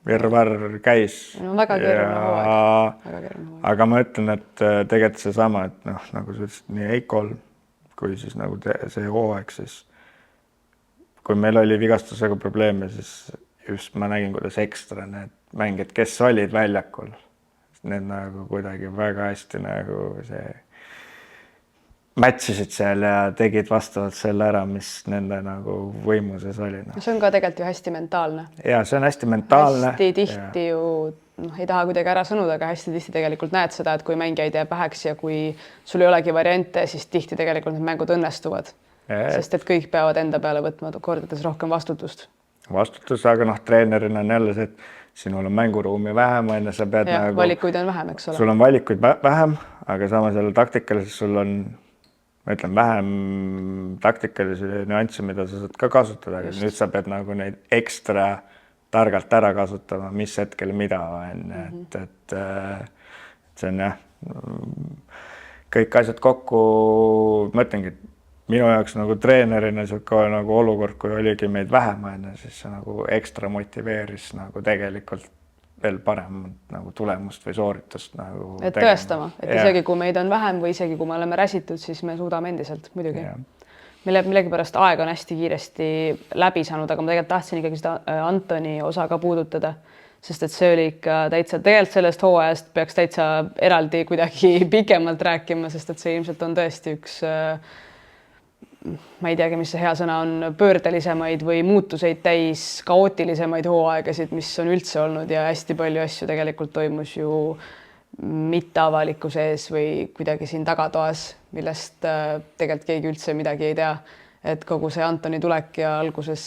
virvarr käis. No, väga keeruline hooaeg. Aga ma ütlen, et tegelikult see sama, et nagu sa ütlesid, nii Heikol kui siis nagu see hooaeg, siis kui meil oli vigastusega probleeme, siis just ma nägin, kuidas ekstra need mängijad, kes olid väljakul, need nagu kuidagi väga hästi nagu see mätsisid seal ja tegid vastavalt selle ära, mis nende nagu võimuses oli. See on ka tegelikult ju hästi mentaalne. Ja see on hästi mentaalne. Hästi tihti ju, ei taha kuidagi ära sõnuda, aga hästi tihti tegelikult näed seda, et kui mängijaid jääb väheks ja kui sul ei olegi variante, siis tihti tegelikult need mängud õnnestuvad. Sest et kõik peavad enda peale võtma kordades rohkem vastutust. Vastutus, aga treenerina on jälle see, et sinul on mänguruumi vähem, enne sa pead nagu... Valikuid on vähem, eks ole. Sul on valikuid vähem, aga samas jälle taktikaliselt sul on ma ütlen, vähem taktikalisi nüansse, mida sa saad ka kasutada, aga nüüd sa pead nagu neid ekstra targalt ära kasutama, mis hetkel mida on, et see on jah, kõik asjad kokku, ma ütlengi, minu jaoks nagu treenerina nagu olukord, kui oligi meid vähem, siis see nagu ekstra motiveeris nagu tegelikult veel parem nagu tulemust või sooritust nagu et tõestama, et isegi kui meid on vähem või isegi kui me oleme räsitud, siis me suudame endiselt muidugi. Meil millegipärast aeg on hästi kiiresti läbi saanud, aga ma tegelikult tahtsin ikkagi seda Antoni osa ka puudutada, sest et see oli ikka täitsa, tegelikult sellest hooajast peaks täitsa eraldi kuidagi pikemalt rääkima, sest et see ilmselt on tõesti üks ma ei teagi, mis see hea sõna on, pöördelisemaid või muutuseid täis kaootilisemaid hooaegasid, mis on üldse olnud ja hästi palju asju tegelikult toimus ju mitte avaliku sees või kuidagi siin tagatoas, millest tegelikult keegi üldse midagi ei tea. Et kogu see Antoni tulek ja alguses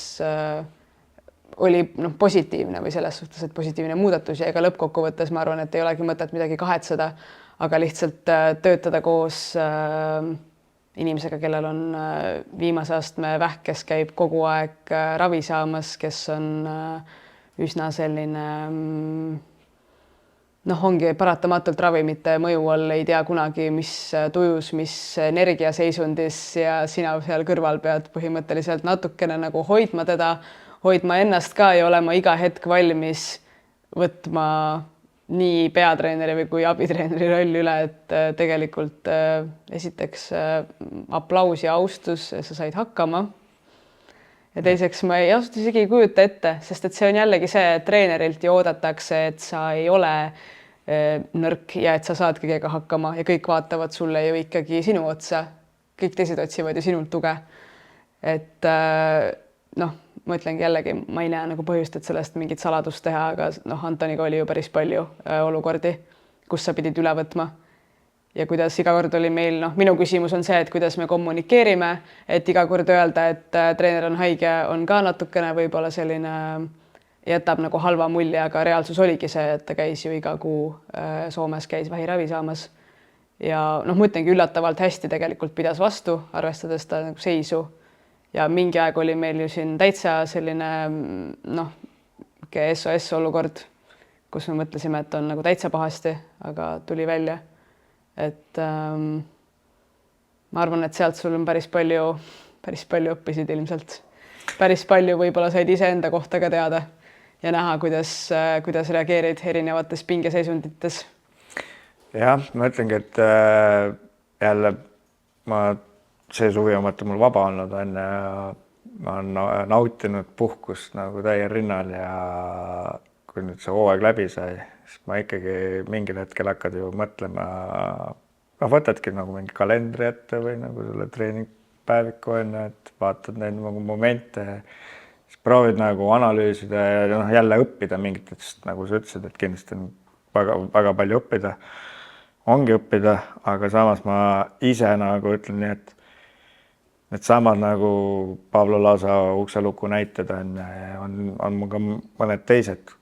oli positiivne või selles suhtes, et positiivne muudatus ja ega lõppkokkuvõttes ma arvan, et ei olegi mõtet midagi kahetseda. aga lihtsalt töötada koos inimesega, kellel on viimase astme vähk, kes käib kogu aeg ravi saamas, kes on üsna selline ongi paratamatult ravimite mõju all, ei tea kunagi, mis tujus, mis energiaseisundis ja sina seal kõrval pead põhimõtteliselt natukene nagu hoidma teda, hoidma ennast ka ja olema iga hetk valmis võtma nii peatreeneri või kui abitreeneri rolli üle, et tegelikult esiteks aplaus ja austus, sa said hakkama. Ja teiseks ma ei ausalt isegi ei kujuta ette, sest et see on jällegi see, et treenerilt ju oodatakse, et sa ei ole nõrk ja et sa saad kõigega hakkama ja kõik vaatavad sulle ju ikkagi sinu otsa. Kõik teised otsivad ju sinult tuge. Et ma ütlengi jällegi, ma ei näe nagu põhjust, et sellest mingit saladust teha, aga Antoniga oli ju päris palju olukordi, kus sa pidid üle võtma. Ja kuidas iga kord oli meil, minu küsimus on see, et kuidas me kommunikeerime, et iga kord öelda, et treener on haige, on ka natukene võib-olla selline, jätab nagu halva mulje, aga reaalsus oligi see, et ta käis ju iga kuu Soomes, käis vähiravi saamas. Ja ma ütlengi üllatavalt hästi tegelikult pidas vastu, arvestades ta nagu seisu. Ja mingi aeg oli meil ju siin täitsa selline SOS olukord, kus me mõtlesime, et on nagu täitsa pahasti, aga tuli välja. Et ma arvan, et sealt sul on päris palju õppisid ilmselt. Päris palju võib-olla said iseenda kohta ka teada ja näha, kuidas reageerid erinevates pingeseisundites. Jah, ma ütlengi, et jälle see suvi on mul vaba olnud ja ma olen nautinud puhkust nagu täie rinnal ja kui nüüd see hooaeg läbi sai, siis ma ikkagi mingil hetkel hakkad ju mõtlema, võtadki nagu mingi kalendri ette või nagu selle treeningpäeviku enne, et vaatad neid nagu momente, siis proovid nagu analüüsida ja jälle õppida mingitest, nagu sa ütlesid, et kindlasti on väga palju õppida, ongi õppida, aga samas ma ise nagu ütlen nii, et need samad nagu Pablo Laasa ukseluku näited on mul ka mõned teised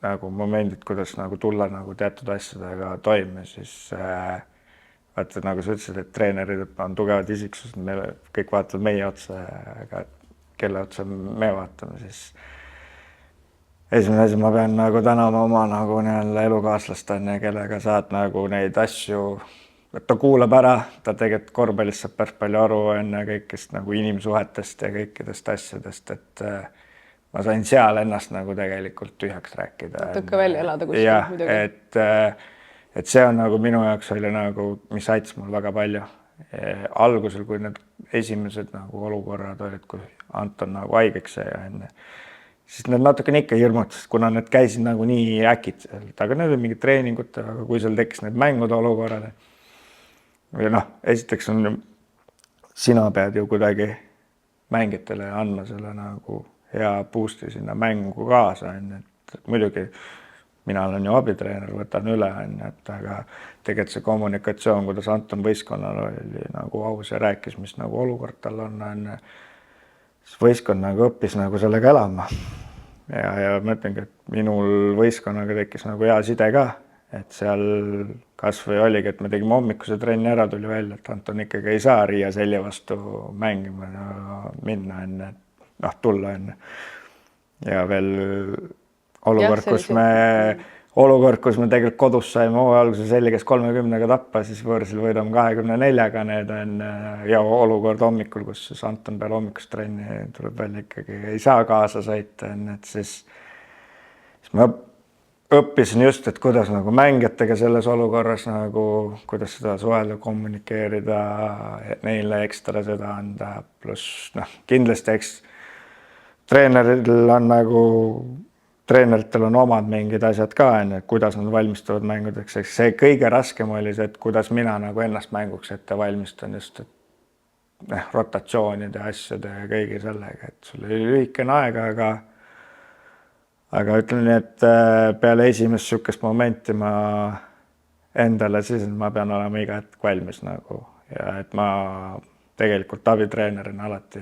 nagu momendid, kuidas nagu tulla nagu teatud asjadega toime, siis vaata, nagu sa ütlesid, et treenerid on tugevad isiksused, kõik vaatavad meie otsa, aga kelle otsa me vaatame, siis esimene asi, ma pean nagu tänama oma nagu elukaaslast, kellega saad nagu neid asju, et ta kuulab ära, ta tegelikult korvpallist saab päris palju aru kõikest nagu inimsuhetest ja kõikidest asjadest, et ma sain seal ennast nagu tegelikult tühjaks rääkida. Tükka välja elada kuskil ja, muidugi. Et see on nagu minu jaoks oli nagu, mis aitas mul väga palju. Algusel, kui need esimesed nagu olukorrad olid, kui Anton nagu haigeks ja enne, siis need natukene ikka hirmutasid, kuna need käisid nagu nii äkitselt, aga need olid mingid treeningud, aga kui seal tekkis need mängude olukorrad, või esiteks on, sina pead ju kuidagi mängitele andma selle nagu hea boost'i sinna mängu kaasa, et muidugi mina olen ju abitreener, võtan üle, et aga tegelikult see kommunikatsioon, kuidas Anton võistkonnal oli nagu aus ja rääkis, mis nagu olukord tal on, siis võistkond nagu õppis nagu sellega elama. Ja ma ütlengi, et minul võistkonnaga tekkis nagu hea side ka, et seal kas või oligi, et me tegime hommikuse trenni ära, tuli välja, et Anton ikkagi ei saa Riia selja vastu mängima ja minna enne, tulla enne. Ja veel olukord, kus me tegelikult kodus saime alguses selliges 30-ga tappa, siis võõrsil võidame 24-ga need ja olukord hommikul, kus siis Anton peale hommikust trenni tuleb välja ikkagi ei saa kaasa sõita, et siis ma õppisin just, et kuidas nagu mängijatega selles olukorras nagu, kuidas seda suhelda, kommunikeerida, neile ekstra seda anda, pluss kindlasti eks treeneritel on omad mingid asjad ka, kuidas nad valmistuvad mängudeks, eks see kõige raskem oli see, et kuidas mina nagu ennast mänguks ette valmistan just, et rotatsioonide asjade ja kõigi sellega, et sul oli lühikene aega, aga ütlen nii, et peale esimest sükest momenti ma endale siis, et ma pean olema iga hetk valmis nagu ja et ma tegelikult abitreenerina alati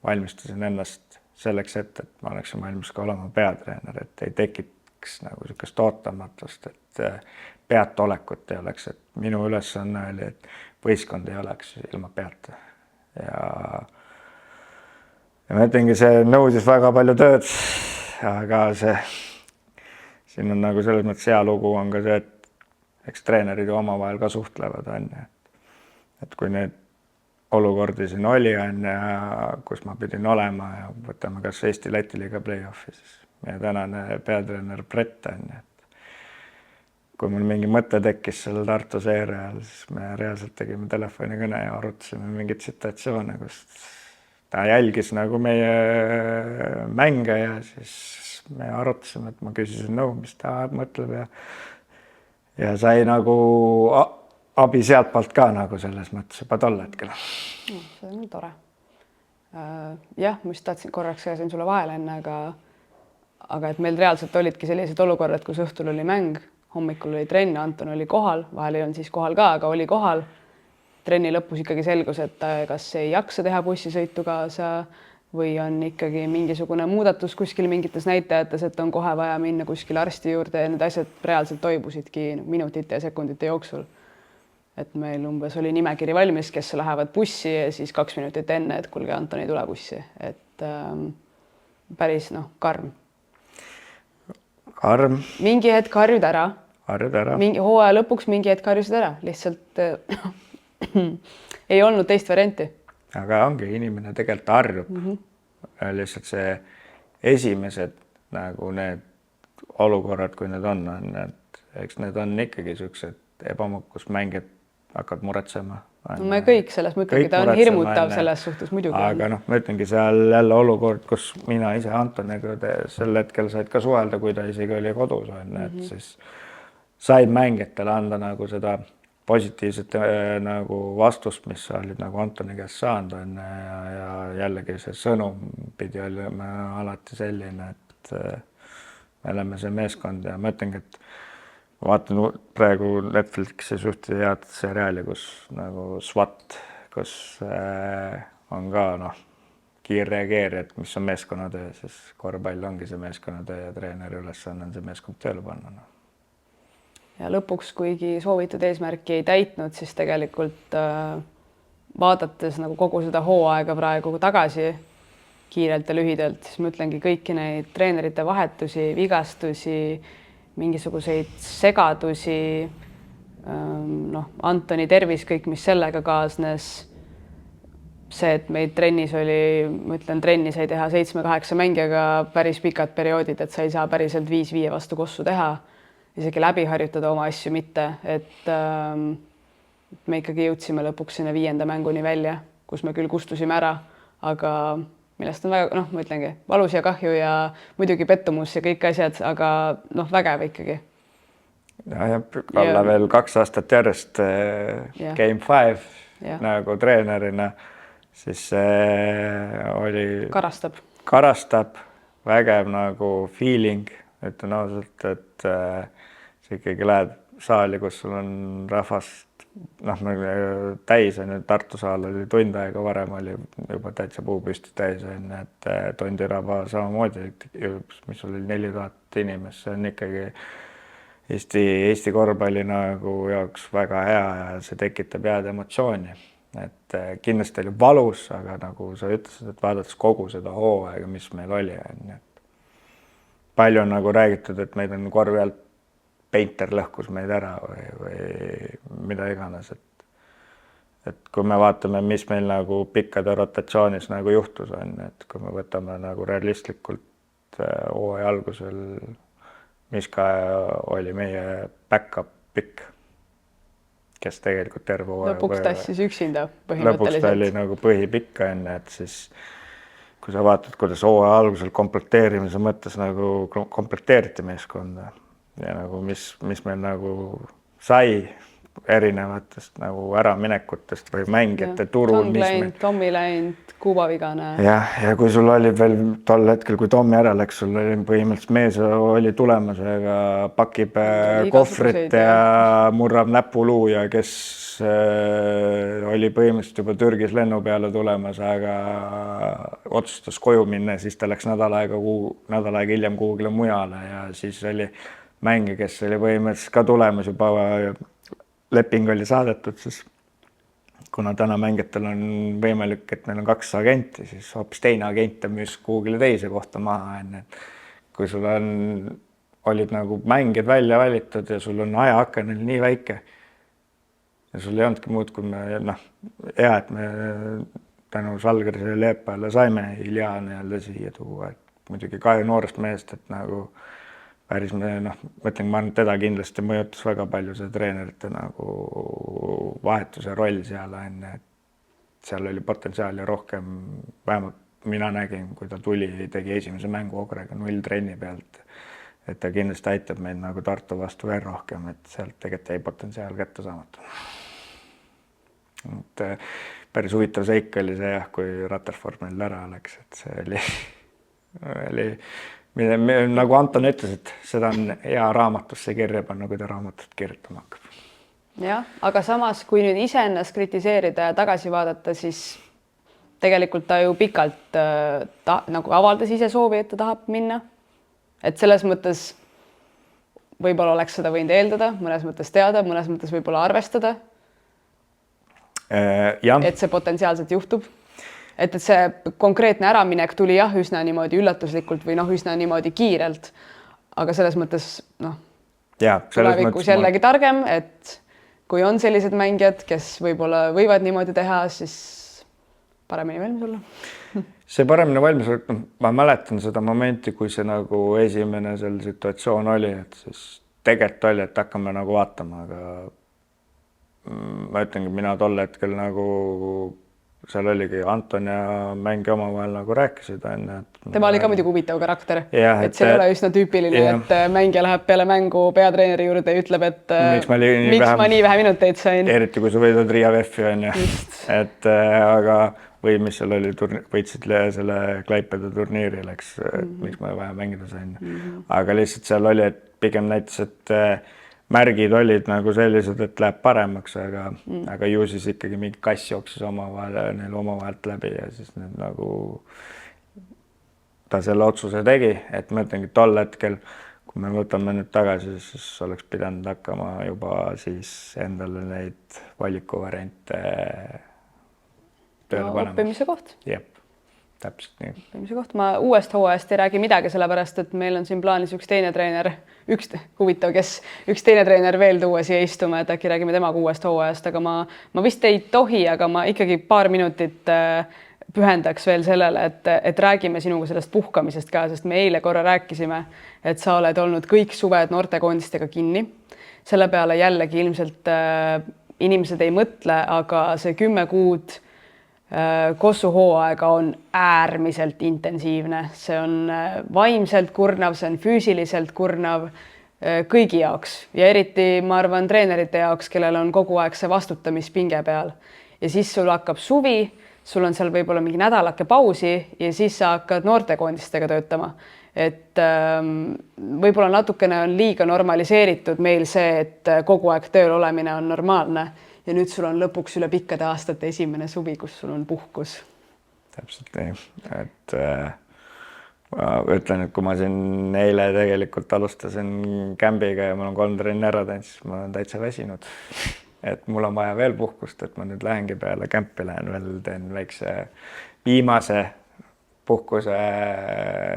valmistasin ennast selleks ette, et ma oleksin valmis ka olema peatreener, et ei tekiks nagu sellist ootamatust, et peadolekut ei oleks, et minu ülesanne oli, et võistkond ei oleks ilma peata. Ja ma ütlengi, see nõudis väga palju tööd, aga siin on nagu selles mõttes hea lugu on ka see, et eks treenerid ju omavahel ka suhtlevad, et kui need olukordi siin oli, kus ma pidin olema ja võtame kas Eesti-Läti liiga play-offi, siis meie tänane peatreener Brett et kui mul mingi mõte tekkis selle Tartu seire ajal, siis me reaalselt tegime telefonikõne ja arutasime mingit situatsioone, kus ta jälgis nagu meie mänge ja siis me arutasime, et ma küsisin nõu, mis ta mõtleb ja sai nagu abi sealtpoolt ka nagu selles mõttes juba tol hetkel. See on tore. Jah, ma just tahtsin korraks käisin sulle vahele enne, aga et meil reaalselt olidki sellised olukorrad, kus õhtul oli mäng, hommikul oli trenn, Anton oli kohal, vahel ei olnud siis kohal ka, aga oli kohal. Trenni lõpus ikkagi selgus, et ta kas ei jaksa teha bussisõitu kaasa või on ikkagi mingisugune muudatus kuskil mingites näitajates, et on kohe vaja minna kuskile arsti juurde ja need asjad reaalselt toibusidki minutite ja sekundite jooksul. Et meil umbes oli nimekiri valmis, kes lähevad bussi ja siis 2 minutit enne, et kuulge, Anton ei tule bussi. Et päris karm. Karm. Mingi hetk harjud ära. Mingi hooaja lõpuks mingi hetk harjusid ära. Lihtsalt ei olnud teist varianti. Aga ongi, inimene tegelikult harjub. Lihtsalt see esimesed nagu need olukorrad, kui need on, et eks need on ikkagi sellised ebamukkus mängid hakkad muretsema. No me kõik selles mõtlegi, ta on hirmutav selles suhtes muidugi. Aga ma ütlengi seal jälle olukord, kus mina ise Antoniga sel hetkel said ka suhelda, kui ta isegi oli kodus, et siis said mängijatele anda nagu seda positiivset nagu vastust, mis sa olid nagu Antoni käest saanud ja jällegi see sõnum pidi olema alati selline, et me oleme see meeskond ja ma ütlengi, et vaatan praegu Netflixis ühte head seriaali, kus nagu SWAT, kus on ka kiirreageerija, et mis on meeskonnatöö, siis korvpall ongi see meeskonnatöö ja treeneri ülesanne on see meeskond tööle panna. Ja lõpuks, kuigi soovitud eesmärki ei täitnud, siis tegelikult vaadates nagu kogu seda hooaega praegu tagasi kiirelt ja lühidalt, siis ma ütlengi kõiki neid treenerite vahetusi, vigastusi, mingisuguseid segadusi, Antoni tervis, kõik, mis sellega kaasnes. See, et meid trennis oli, ma ütlen, trenni sai teha 7-8 mängijaga päris pikad perioodid, et sa ei saa päriselt 5-5 vastu kossu teha, isegi läbi harjutada oma asju mitte, et me ikkagi jõudsime lõpuks sinna 5. mänguni välja, kus me küll kustusime ära, aga millest on väga, ma ütlengi, valus ja kahju ja muidugi pettumus ja kõik asjad, aga vägev ikkagi. Ja Kalle veel 2 aastat järjest Game 5 nagu treenerina, siis oli karastab, vägev nagu feeling, ütlen ausalt, et sa ikkagi lähed saali, kus sul on rahvast täis, Tartu saal oli tund aega varem, oli juba täitsa puupüsti täis, et Tondiraba samamoodi, mis oli 4000 inimest, see on ikkagi Eesti korvpalli nagu jaoks väga hea ja see tekitab head emotsiooni. Et kindlasti oli valus, aga nagu sa ütlesid, et vaadates kogu seda hooaega, mis meil oli, palju on nagu räägitud, et meid on korvi alt Painter lõhkus meid ära või mida iganes, et kui me vaatame, mis meil nagu pikkade rotatsioonis nagu juhtus on, et kui me võtame nagu realistlikult hooaja algusel, mis ka oli meie backup pikk, kes tegelikult terve hooaja lõpuks tassis üksinda põhimõtteliselt. Lõpuks ta oli nagu põhipikk, et siis kui sa vaatad, kuidas hooaja algusel komplekteerimise mõttes nagu komplekteeriti meeskonda ja nagu mis meil nagu sai erinevatest nagu äraminekutest või mängijate turul. Tommi läinud, Kuuba vigane. Ja kui sul oli veel tol hetkel, kui Tommi ära läks, sul oli põhimõtteliselt mees oli tulemas, aga pakib kohvrit ja murrab näpuluu ja kes oli põhimõtteliselt juba Türgis lennu peale tulemas, aga otsustas koju minna, siis ta läks nädal aega hiljem kuhugile mujale ja siis oli mänge, kes oli põhimõtteliselt ka tulemas juba leping oli saadetud, siis kuna täna mängijatel on võimalik, et neil on 2 agenti, siis hoopis teine agent müüs kuhugile teise kohta maha, enne. Kui sul olid nagu mängijad välja valitud ja sul on ajaaken nii väike ja sul ei olnudki muud, kui hea, et me tänu Žalgirisele Liepājale saime Ilja siia tuua, et muidugi kahju noorest mehest, et nagu päris mõtlen, ma arvan, teda kindlasti mõjutas väga palju see treenerite nagu vahetuse roll seal enne, et seal oli potentsiaali rohkem, vähemalt mina nägin, kui ta tuli, tegi esimese mängu Ogrega 0 trenni pealt, et ta kindlasti aitab meid nagu Tartu vastu veel rohkem, et sealt tegelikult jäi potentsiaal kätte saamata. Et päris huvitav seik oli see jah, kui Rutherford meil ära läks, et see oli nagu Anton ütles, et seda on hea raamatusse kirja panna, kui ta raamatut kirjutama hakkab. Jah, aga samas, kui nüüd iseennast kritiseerida ja tagasi vaadata, siis tegelikult ta ju pikalt nagu avaldas ise soovi, et ta tahab minna. Et selles mõttes võib-olla oleks seda võinud eeldada, mõnes mõttes teada, mõnes mõttes võib-olla arvestada. Et see potentsiaalselt juhtub. Et see konkreetne äraminek tuli jah, üsna niimoodi üllatuslikult või üsna niimoodi kiirelt. Aga selles mõttes tulevikus jällegi targem, et kui on sellised mängijad, kes võib-olla võivad niimoodi teha, siis paremini valmis olla. See paremini valmis olla, ma mäletan seda momenti, kui see nagu esimene seal situatsioon oli, et siis tegelikult oli, et hakkame nagu vaatama, aga ma ütlengi, mina tol hetkel nagu seal oligi Anton ja mängi omavahel nagu rääkisid. Tema oli ka muidugi huvitav karakter, et see ei ole üsna tüüpiline, et mängija läheb peale mängu peatreeneri juurde ja ütleb, et miks ma nii vähe minuteid sain. Eriti kui sa võidad Riia VEF-i on ju, et aga või mis seal oli, võitsid selle Klaipeda turniiri läks, miks ma vähe mängida sain. Aga lihtsalt seal oli, et pigem näitas, et märgid olid nagu sellised, et läheb paremaks, aga ju siis ikkagi mingi kass jooksis neil omavahelt läbi ja siis need nagu ta selle otsuse tegi, et ma ütlengi tol hetkel, kui me võtame nüüd tagasi, siis oleks pidanud hakkama juba siis endale neid valikuvariante tööle panema. Õppimise koht. Jep, täpselt nii. Õppimise koht. Ma uuest hooajast ei räägi midagi, sellepärast, et meil on siin plaanis üks teine treener veel tuua siia istuma, et äkki räägime temaga uuest hooajast, aga ma vist ei tohi, aga ma ikkagi paar minutit pühendaks veel sellele, et räägime sinuga sellest puhkamisest ka, sest me eile korra rääkisime, et sa oled olnud kõik suved noortekoondistega kinni. Selle peale jällegi ilmselt inimesed ei mõtle, aga see 10 kuud Kossu hooaega on äärmiselt intensiivne. See on vaimselt kurnav, see on füüsiliselt kurnav kõigi jaoks ja eriti, ma arvan, treenerite jaoks, kellel on kogu aeg see vastutamispinge peal. Ja siis sul hakkab suvi, sul on seal võib-olla mingi nädalake pausi ja siis sa hakkad noortekoondistega töötama. Et võib-olla natukene on liiga normaliseeritud meil see, et kogu aeg tööl olemine on normaalne. Ja nüüd sul on lõpuks üle pikkade aastate esimene suvi, kus sul on puhkus. Täpselt nii, et ma ütlen, et kui ma siin eile tegelikult alustasin kämbiga ja mul on 3 trenni ära teinud, siis ma olen täitsa väsinud. Et mul on vaja veel puhkust, et ma nüüd lähengi peale kämpi, lähen veel, teen väikse viimase puhkuse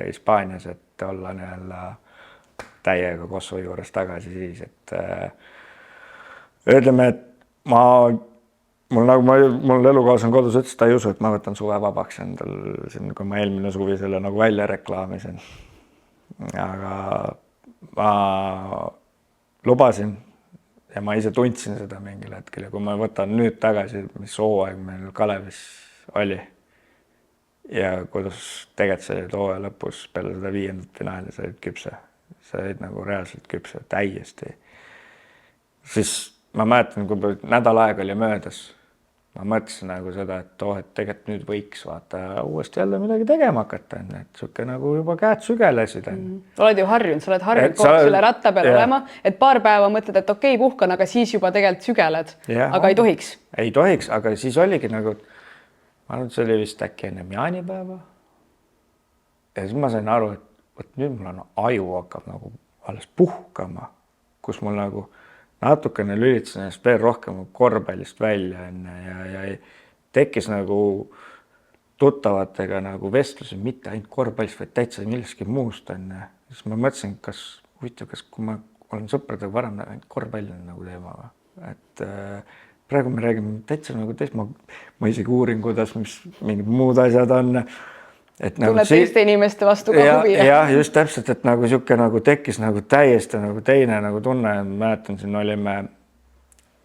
Hispaanias, et olla täiega Kossu juures tagasi siis, et ütleme, et mul elukaas on kodus ütles, ta ei usu, et ma võtan suve vabaks endal, kui ma eelmine suvi selle nagu välja reklaamisin. Aga ma lubasin ja ma ise tundsin seda mingil hetkel ja kui ma võtan nüüd tagasi, mis hooaeg meil Kalevis oli ja kuidas tegelikult see hooaja lõpus peale seda 5. finaali sa olid küpse, sa olid nagu reaalselt küpse täiesti, siis ma mäletan, kui nädal aega oli möödas, ma mõtlesin nagu seda, et et tegelikult nüüd võiks vaata uuesti jälle midagi tegema hakata, et suke nagu juba käed sügelesid. Oled ju harjunud, sa oled harjunud kogu selle ratta peal olema, et paar päeva mõtled, et okei, puhkan, aga siis juba tegelikult sügeled, aga ei tohiks. Ei tohiks, aga siis oligi nagu, ma arvan, et see oli vist äkki ennem jaanipäeva. Ja siis ma sain aru, et nüüd mul on aju hakkab nagu alles puhkama, kus mul nagu natukene lülitasin ennast veel rohkem korvpallist välja ja tekkis nagu tuttavatega nagu vestlusi, mitte ainult korvpallist, vaid täitsa millestki muust. Siis ma mõtlesin, kas kui ma olen sõpradega varem ainult korvpalli nagu teema. Et praegu me räägime täitsa nagu ma isegi uurin, kuidas mingid muud asjad on. Tunned teiste inimeste vastu ka huvi. Jah, just täpselt, et nagu siuke nagu tekkis nagu täiesti nagu teine nagu tunne. Mäletan, siin olime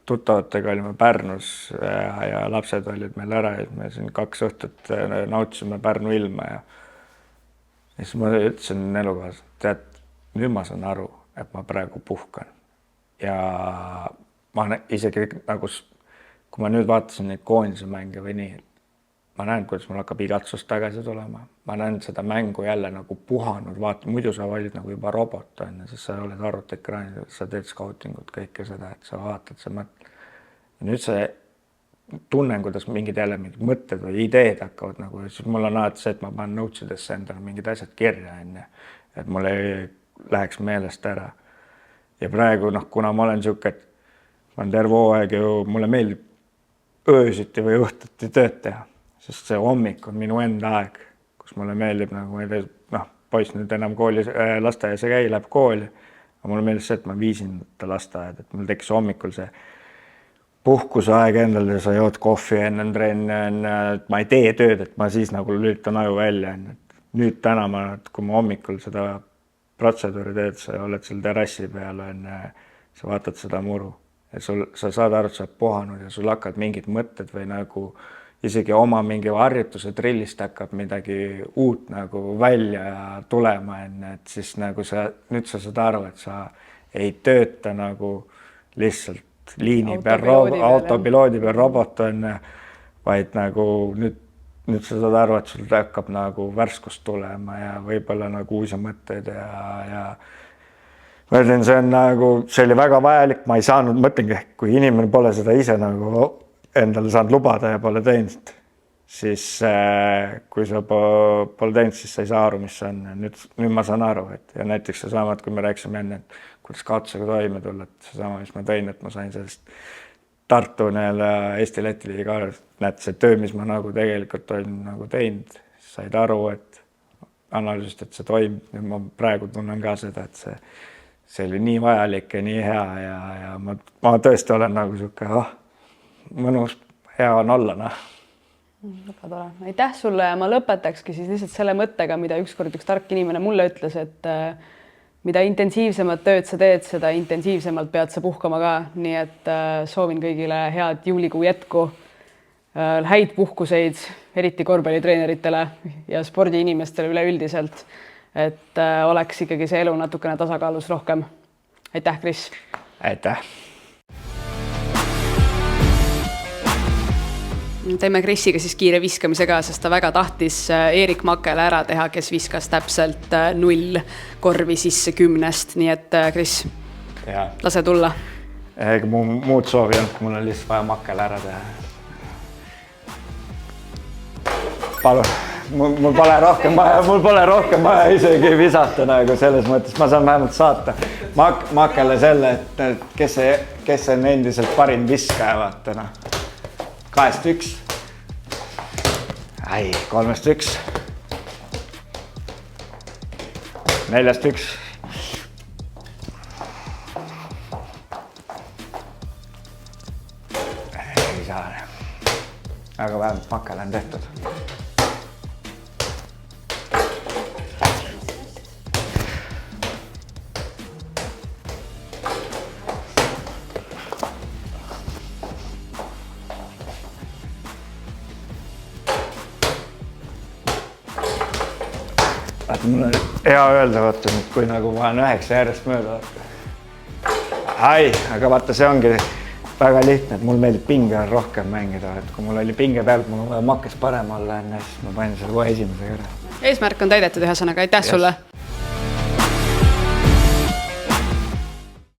tuttavatega, olime Pärnus ja lapsed olid meil ära ja me siin 2 õhtut nautisime Pärnu ilma ja siis ma ütlesin elukaas, tead, nüüd ma saan aru, et ma praegu puhkan ja ma isegi nagu, kui ma nüüd vaatasin neid koondise mänge või nii, ma näen, kuidas mul hakkab igatsus tagasi tulema. Ma näen seda mängu jälle nagu puhanud, vaata, muidu sa valid nagu juba robot, siis sa oled arvutiekraanil, sa teed scoutingut, kõike seda, et sa vaatad, sa mõtled. Ja nüüd see tunnen, kuidas mingid mõtted või ideed hakkavad nagu, siis mul on alati see, et ma panen notesidesse endale mingid asjad kirja, et mul ei läheks meelest ära. Ja praegu, kuna ma olen siuke, et ma olen terve hooaeg ju, mulle meeldib öösiti või õhtuti tööd teha. Sest see hommik on minu enda aeg, kus mulle meeldib nagu, poiss nüüd enam kooli lasteaias ei käi, läheb kooli, aga mulle meeldib see, et ma viisin ta lasteaed, et mul tekkis hommikul see puhkusaeg endal ja sa jood kohvi enne trenni, ma ei tee tööd, et ma siis nagu lülitan aju välja. Nüüd täna kui ma hommikul seda protseduuri teed, sa oled seal terrassi peal, sa vaatad seda muru ja sa saad aru, et sa oled puhanud ja sul hakkad mingid mõtted või nagu isegi oma mingi harjutuse trillist hakkab midagi uut nagu välja tulema, et siis nagu nüüd sa saad aru, et sa ei tööta nagu lihtsalt liini peal, autopiloodi peal robot on, vaid nagu nüüd sa saad aru, et sul hakkab nagu värskust tulema ja võib-olla nagu uusi mõtteid ja ma ütlen, see oli väga vajalik, ma ei saanud, mõtlengi, kui inimene pole seda ise nagu endale saanud lubada ja pole teinud, siis kui sa pole teinud, siis sa ei saa aru, mis see on. Nüüd ma saan aru, ja näiteks see sama, kui me rääkisime enne, et kuidas kaotusega toime tulla, et see sama, mis ma tõin, et ma sain sellest Tartu Eesti-Läti liiga, näed see töö, mis ma nagu tegelikult olen nagu teinud, said aru, et analüüsist, et see toimub. Nüüd ma praegu tunnen ka seda, et see oli nii vajalik ja nii hea ja ma tõesti olen nagu siuke, mõnus, hea on olla. Väga tore. Aitäh sulle ja ma lõpetakski siis lihtsalt selle mõttega, mida ükskord üks tark inimene mulle ütles, et mida intensiivsemat tööd sa teed, seda intensiivsemalt pead sa puhkama ka. Nii et soovin kõigile head juulikuu jätku, häid puhkuseid, eriti korvpallitreeneritele ja spordiinimestele üleüldiselt, et oleks ikkagi see elu natukene tasakaalus rohkem. Aitäh, Kris! Aitäh! Teeme Krisiga siis kiire viskamise ka, sest ta väga tahtis Eerik Makele ära teha, kes viskas täpselt 0 korvi sisse 10-st. Nii et Kris, lase tulla. Ega muud soovi on, mul on lihtsalt vaja Makele ära teha. Palun, mul pole rohkem vaja isegi visata nagu selles mõttes. Ma saan vähemalt saata Makele selle, et kes on endiselt parim viskaja, vaata. 2-1. 3-1. 4-1. Ei saa. Aga vähemalt Makele on tehtud. Mul on hea öelda, vaata, kui nagu ma olen 9 järjest mööda. Aga vaata, see ongi väga lihtne, et mul meeldib pinge rohkem mängida. Et kui mul oli pinge pealt, mul on vaja Makes parem olla, siis ma panin selle kohe esimesega ära. Eesmärk on täidetud ühesõnaga, aitäh sulle!